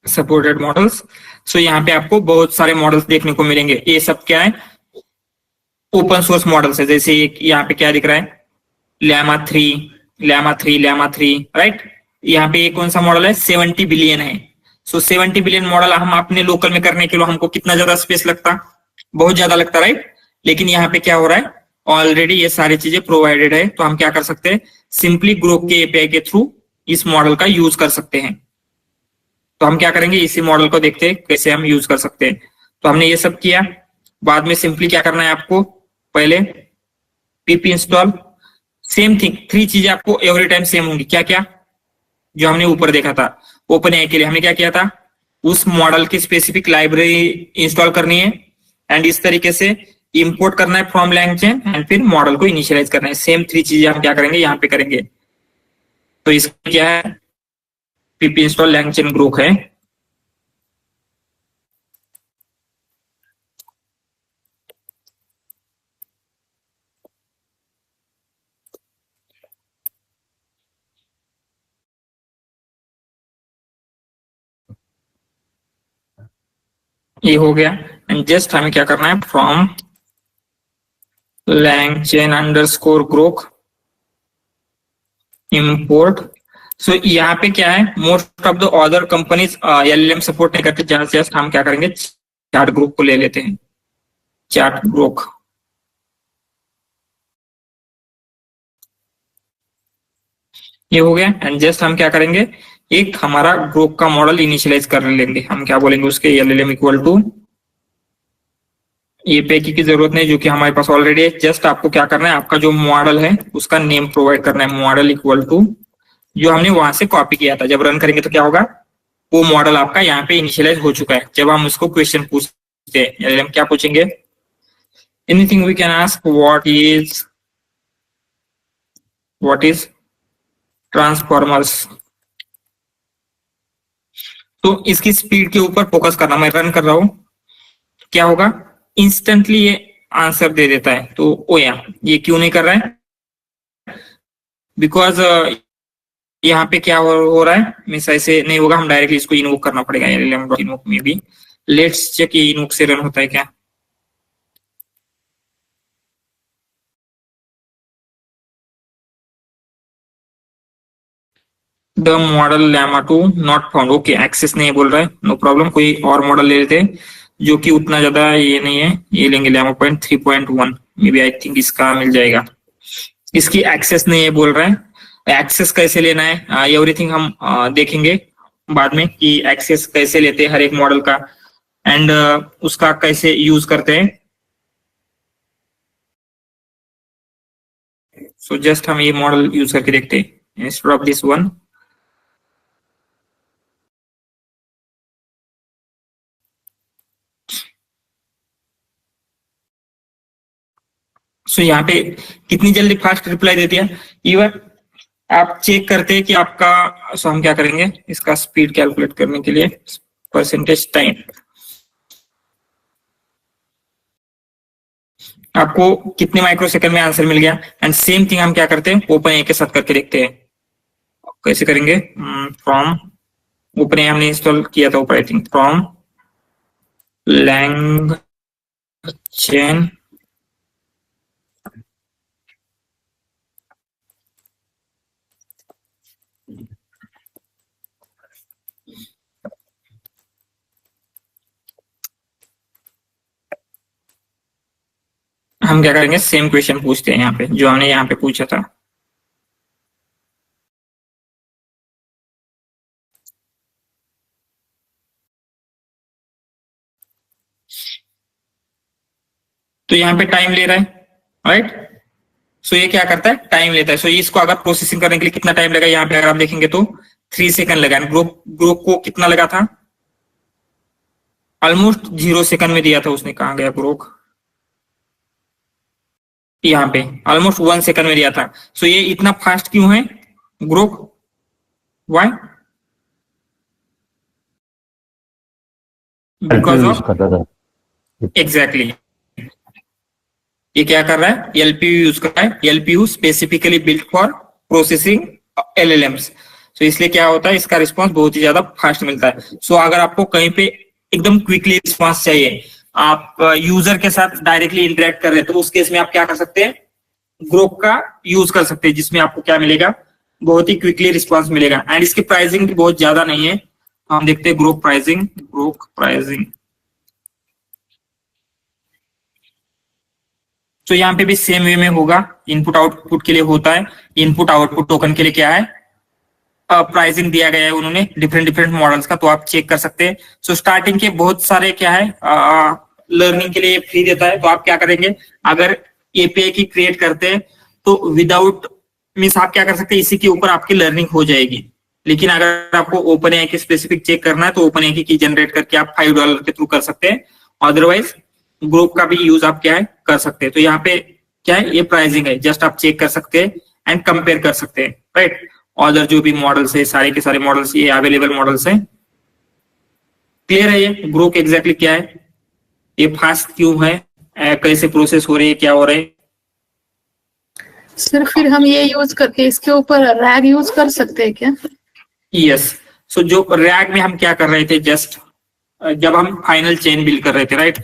supported models. So यहाँ पे आपको बहुत सारे मॉडल्स देखने को मिलेंगे। ये सब क्या है, ओपन सोर्स मॉडल्स है। जैसे यहाँ पे क्या दिख रहा है, llama 3, राइट? यहाँ पे कौन सा मॉडल है, 70 बिलियन है। सो 70 बिलियन मॉडल हम अपने लोकल में करने के लिए हमको कितना ज्यादा स्पेस लगता, बहुत ज्यादा लगता, राइट? लेकिन यहाँ पे क्या हो रहा है, ऑलरेडी ये सारी चीजें प्रोवाइडेड है। तो हम क्या कर सकते हैं, सिंपली ग्रोक के एपीआई के थ्रू इस मॉडल का यूज कर सकते हैं। तो हम क्या करेंगे, इसी मॉडल को देखते हैं कैसे हम यूज कर सकते हैं। तो हमने ये सब किया, बाद में सिंपली क्या करना है आपको, पहले pip इंस्टॉल, सेम थिंग, 3 चीजें आपको एवरी टाइम सेम होंगी। क्या क्या? जो हमने ऊपर देखा था, ओपन एआई के लिए हमने क्या किया था, उस मॉडल की स्पेसिफिक लाइब्रेरी इंस्टॉल करनी है एंड इस तरीके से इंपोर्ट करना है फ्रॉम LangChain एंड फिर मॉडल को इनिशियलाइज करना है। सेम 3 चीजें हम क्या करेंगे, यहाँ पे करेंगे। तो इसका क्या है, pip install LangChain Grok है। ये हो गया एंड जस्ट हमें क्या करना है, फ्रॉम LangChain_Grok इंपोर्ट। सो यहाँ पे क्या है, most of the other companies LLM support नहीं करते, जस्ट हम क्या करेंगे, चार्ट ग्रुप को ले लेते हैं, चार्ट ग्रुप। ये हो गया एंड जस्ट हम क्या करेंगे, एक हमारा ग्रुप का मॉडल इनिशियलाइज कर लेंगे। हम क्या बोलेंगे उसके, LLM इक्वल टू, ये पैकी की जरूरत नहीं जो कि हमारे पास ऑलरेडी है। जस्ट आपको क्या करना है, आपका जो मॉडल है उसका नेम प्रोवाइड करना है, मॉडल इक्वल टू जो हमने वहां से कॉपी किया था। जब रन करेंगे तो क्या होगा, वो मॉडल आपका यहाँ पे इनिशियलाइज हो चुका है। जब हम उसको क्वेश्चन पूछते हैं, हम क्या पूछेंगे, anything we can ask, what is transformers. तो इसकी स्पीड के ऊपर फोकस करना। मैं रन कर रहा हूं, क्या होगा, इंस्टेंटली ये आंसर दे देता है। तो ओ ये क्यों नहीं कर रहा है, बिकॉज यहाँ पे क्या हो रहा है, मिस ऐसे नहीं होगा, हम डायरेक्टली इसको इन्वोक करना पड़ेगा। इन्वोक में भी लेट्स चेक, ये इन्वोक से रन होता है क्या। The model llama 2 not found, okay access नहीं बोल रहा है, नो प्रॉब्लम। कोई और मॉडल ले लेते हैं जो कि उतना ज्यादा ये नहीं है, ये लेंगे llama 3.1 may be, I think इसका मिल जाएगा। इसकी एक्सेस नहीं है बोल रहा है, एक्सेस कैसे लेना है एवरीथिंग हम देखेंगे बाद में कि एक्सेस कैसे लेते हैं हर एक मॉडल का एंड उसका कैसे यूज करते हैं। सो जस्ट हम ये मॉडल यूज करके देखते हैं इंस्टेड ऑफ दिस वन। सो यहाँ पे कितनी जल्दी फास्ट रिप्लाई दे दिया। इवन आप चेक करते हैं कि आपका, सो हम क्या करेंगे, इसका स्पीड कैलकुलेट करने के लिए परसेंटेज टाइम, आपको कितने माइक्रोसेकंड में आंसर मिल गया। एंड सेम थिंग हम क्या करते हैं, ओपन ए के साथ करके देखते हैं। कैसे करेंगे, फ्रॉम ओपन ए हमने इंस्टॉल किया था ऊपर, आई थिंक फ्रॉम LangChain हम क्या करेंगे, सेम क्वेश्चन पूछते हैं यहाँ पे जो हमने यहाँ पे पूछा था। तो यहाँ पे टाइम ले रहा है, राइट। सो ये क्या करता है, टाइम लेता है। सो इसको अगर प्रोसेसिंग करने के लिए कितना टाइम लगा, यहाँ पे अगर आप देखेंगे तो 3 सेकंड लगा। ग्रुप को कितना लगा था, ऑलमोस्ट 0 सेकंड में दिया था उसने। कहाँ गया ग्रुप, यहाँ पे ऑलमोस्ट 1 सेकंड में दिया था। सो ये इतना फास्ट क्यों है group, why, because of, exactly ये क्या कर रहा है, एलपीयू यूज कर रहा है। LPU specifically built for processing LLMs. तो इसलिए क्या होता है, इसका रिस्पांस बहुत ही ज्यादा फास्ट मिलता है। सो अगर आपको कहीं पे एकदम क्विकली रिस्पांस चाहिए, आप यूजर के साथ डायरेक्टली इंटरेक्ट कर रहे हैं, तो उस केस में आप क्या कर सकते हैं, ग्रोक का यूज कर सकते हैं, जिसमें आपको क्या मिलेगा, बहुत ही क्विकली रिस्पांस मिलेगा। एंड इसकी प्राइसिंग भी बहुत ज्यादा नहीं है। हम देखते हैं ग्रोक प्राइसिंग। तो यहाँ पे भी सेम वे में होगा, इनपुट आउटपुट के लिए होता है। इनपुट आउटपुट टोकन के लिए क्या है, प्राइसिंग दिया गया है उन्होंने डिफरेंट मॉडल्स का, तो आप चेक कर सकते हैं। सो स्टार्टिंग के बहुत सारे क्या है, लर्निंग के लिए फ्री देता है। तो आप क्या करेंगे, अगर एपीआई की क्रिएट करते हैं तो विदाउट मीन्स आप क्या कर सकते हैं, इसी के ऊपर आपकी लर्निंग हो जाएगी। लेकिन अगर आपको ओपन एआई की स्पेसिफिक चेक करना है तो ओपन एआई की की जनरेट करके आप $5 के थ्रू कर सकते हैं। अदरवाइज ग्रुप का भी यूज आप क्या है कर सकते हैं। तो यहाँ पे क्या है, ये प्राइसिंग है, जस्ट आप चेक कर सकते हैं एंड कंपेयर कर सकते हैं, राइट। अदर जो भी मॉडल्स है, सारे के सारे मॉडल्स ये अवेलेबल मॉडल्स हैं। क्लियर है ये ग्रुप एग्जैक्टली क्या है, ये फास्ट क्यों है, कैसे प्रोसेस हो रही है, क्या हो रहा है।
सर फिर हम ये यूज करके इसके ऊपर रैग यूज कर सकते हैं क्या?
यस, सो जो रैग में हम क्या कर रहे थे, जस्ट जब हम फाइनल चेन बिल्ड कर रहे थे, right,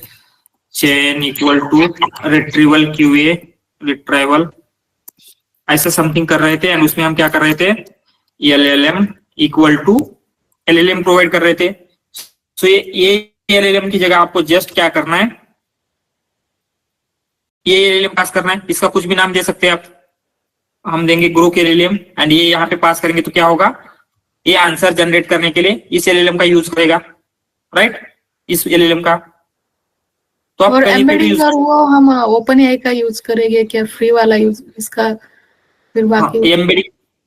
chain equal to retrieval QA retrieval ऐसा समथिंग कर रहे थे। एंड उसमें हम क्या कर रहे थे, LLM equal to LLM provide कर रहे थे। सो ये एलएलएम की जगह आपको जस्ट क्या करना है, ये एलएलएम पास करना है। इसका कुछ भी नाम दे सकते हैं आप, हम देंगे ग्रुप एलएलएम एंड ये यहाँ पे पास करेंगे तो क्या होगा, ये आंसर जनरेट करने के लिए इस एलएलएम का यूज करेगा, राइट, इस एलएलएम का। तो आप
और
कहीं पे भी
एम्बेडिंग और वो हम ओपन एआई का यूज करेंगे क्या, फ्री वाला यूज इसका? फिर बाकी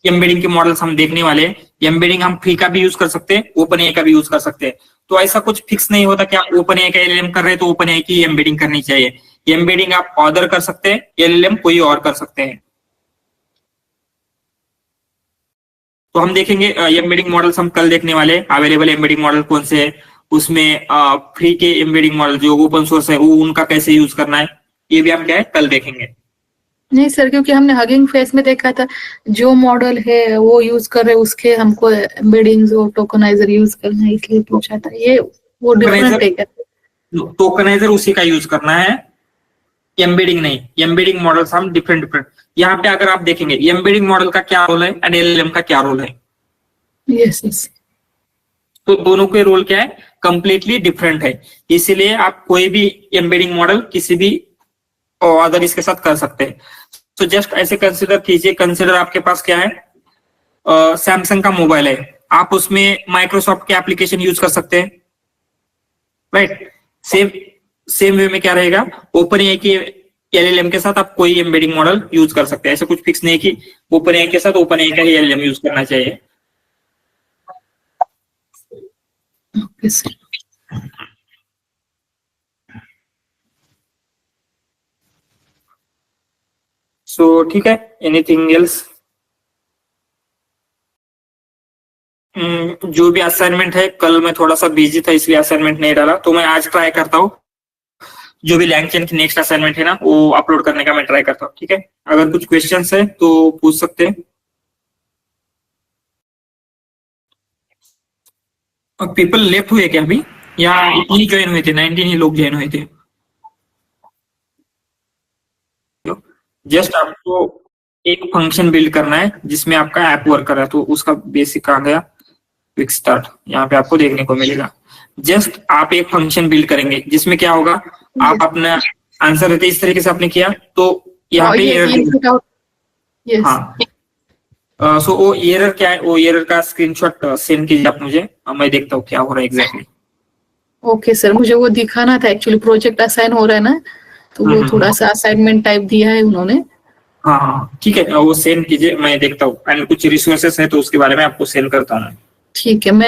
एम्बेडिंग के मॉडल्स हम देखने वाले हैं। एम्बेडिंग हम फ्री का भी यूज कर सकते हैं, ओपन एआई का भी यूज कर सकते हैं। तो ऐसा कुछ फिक्स नहीं होता कि आप ओपन एआई का एलएलएम कर रहे हैं तो ओपन एआई की एम्बेडिंग करनी चाहिए। एम्बेडिंग आप ऑर्डर कर सकते हैं, एलएलएम कोई और कर सकते हैं। तो हम देखेंगे एम्बेडिंग मॉडल्स हम कल देखने वाले, अवेलेबल एम्बेडिंग मॉडल कौन से है, उसमें फ्री के एम्बेडिंग मॉडल जो ओपन सोर्स है वो उनका कैसे यूज करना है, ये भी हम क्या है कल देखेंगे।
नहीं सर, क्योंकि हमने हगिंग फेस में देखा था जो मॉडल है वो यूज कर रहे, उसके हमको एम्बेडिंग्स और टोकनाइजर यूज करना है, इसलिए पूछा था। ये वो डिफरेंट है क्या?
टोकनाइजर उसी का यूज करना है, एम्बेडिंग नहीं। एम्बेडिंग मॉडल्स हम डिफरेंट यहाँ पे अगर आप देखेंगे एम्बेडिंग मॉडल का क्या रोल है एंड एलएलएम का क्या रोल है।
Yes yes.
तो दोनों के रोल क्या है, कंप्लीटली डिफरेंट है। इसीलिए आप कोई भी एम्बेडिंग मॉडल किसी भी अदर इसके साथ कर सकते हैं। तो जस्ट ऐसे कंसिडर कीजिए, कंसिडर आपके पास क्या है, सैमसंग का मोबाइल है, आप उसमें माइक्रोसॉफ्ट के एप्लीकेशन यूज कर सकते हैं, राइट। सेम वे में क्या रहेगा, ओपन एआई के एलएलएम के साथ आप कोई एम्बेडिंग मॉडल यूज कर सकते हैं। ऐसा कुछ फिक्स नहीं कि ओपन एआई के साथ ओपन एआई का ही एलएलएम यूज करना चाहिए।
Okay sir.
सो ठीक है, एनीथिंग एल्स? जो भी असाइनमेंट है, कल मैं थोड़ा सा बिजी था इसलिए असाइनमेंट नहीं डाला, तो मैं आज ट्राई करता हूँ जो भी लैंगचेन की नेक्स्ट असाइनमेंट है ना वो अपलोड करने का मैं ट्राई करता हूँ, ठीक है। अगर कुछ क्वेश्चंस है तो पूछ सकते हैं। और पीपल लेफ्ट हुए क्या अभी, या इतनी ज्वाइन हुए थे, 19 ही लोग ज्वाइन हुए थे। जस्ट आपको एक फंक्शन बिल्ड करना है जिसमें आपका ऐप वर्क कर रहा है, तो उसका बेसिक आ गया क्विक स्टार्ट, यहाँ पे आपको देखने को मिलेगा। जस्ट आप एक फंक्शन बिल्ड करेंगे जिसमें क्या होगा, आप अपना आंसर देते इस तरीके से आपने किया तो यहाँ पे एरर, हाँ। सो वो एरर क्या है, वो एरर का स्क्रीनशॉट सेंड कीजिए आप मुझे, मैं देखता हूँ क्या हो रहा है एग्जैक्टली।
ओके सर, मुझे वो दिखाना था एक्चुअली, प्रोजेक्ट असाइन हो रहा है ना, तो वो थोड़ा सा असाइनमेंट टाइप दिया है उन्होंने।
हाँ हाँ ठीक है, वो सेंड कीजिए, मैं देखता हूँ। एंड कुछ रिसोर्सेस है तो उसके बारे में आपको सेंड करता हूँ।
ठीक है, मैं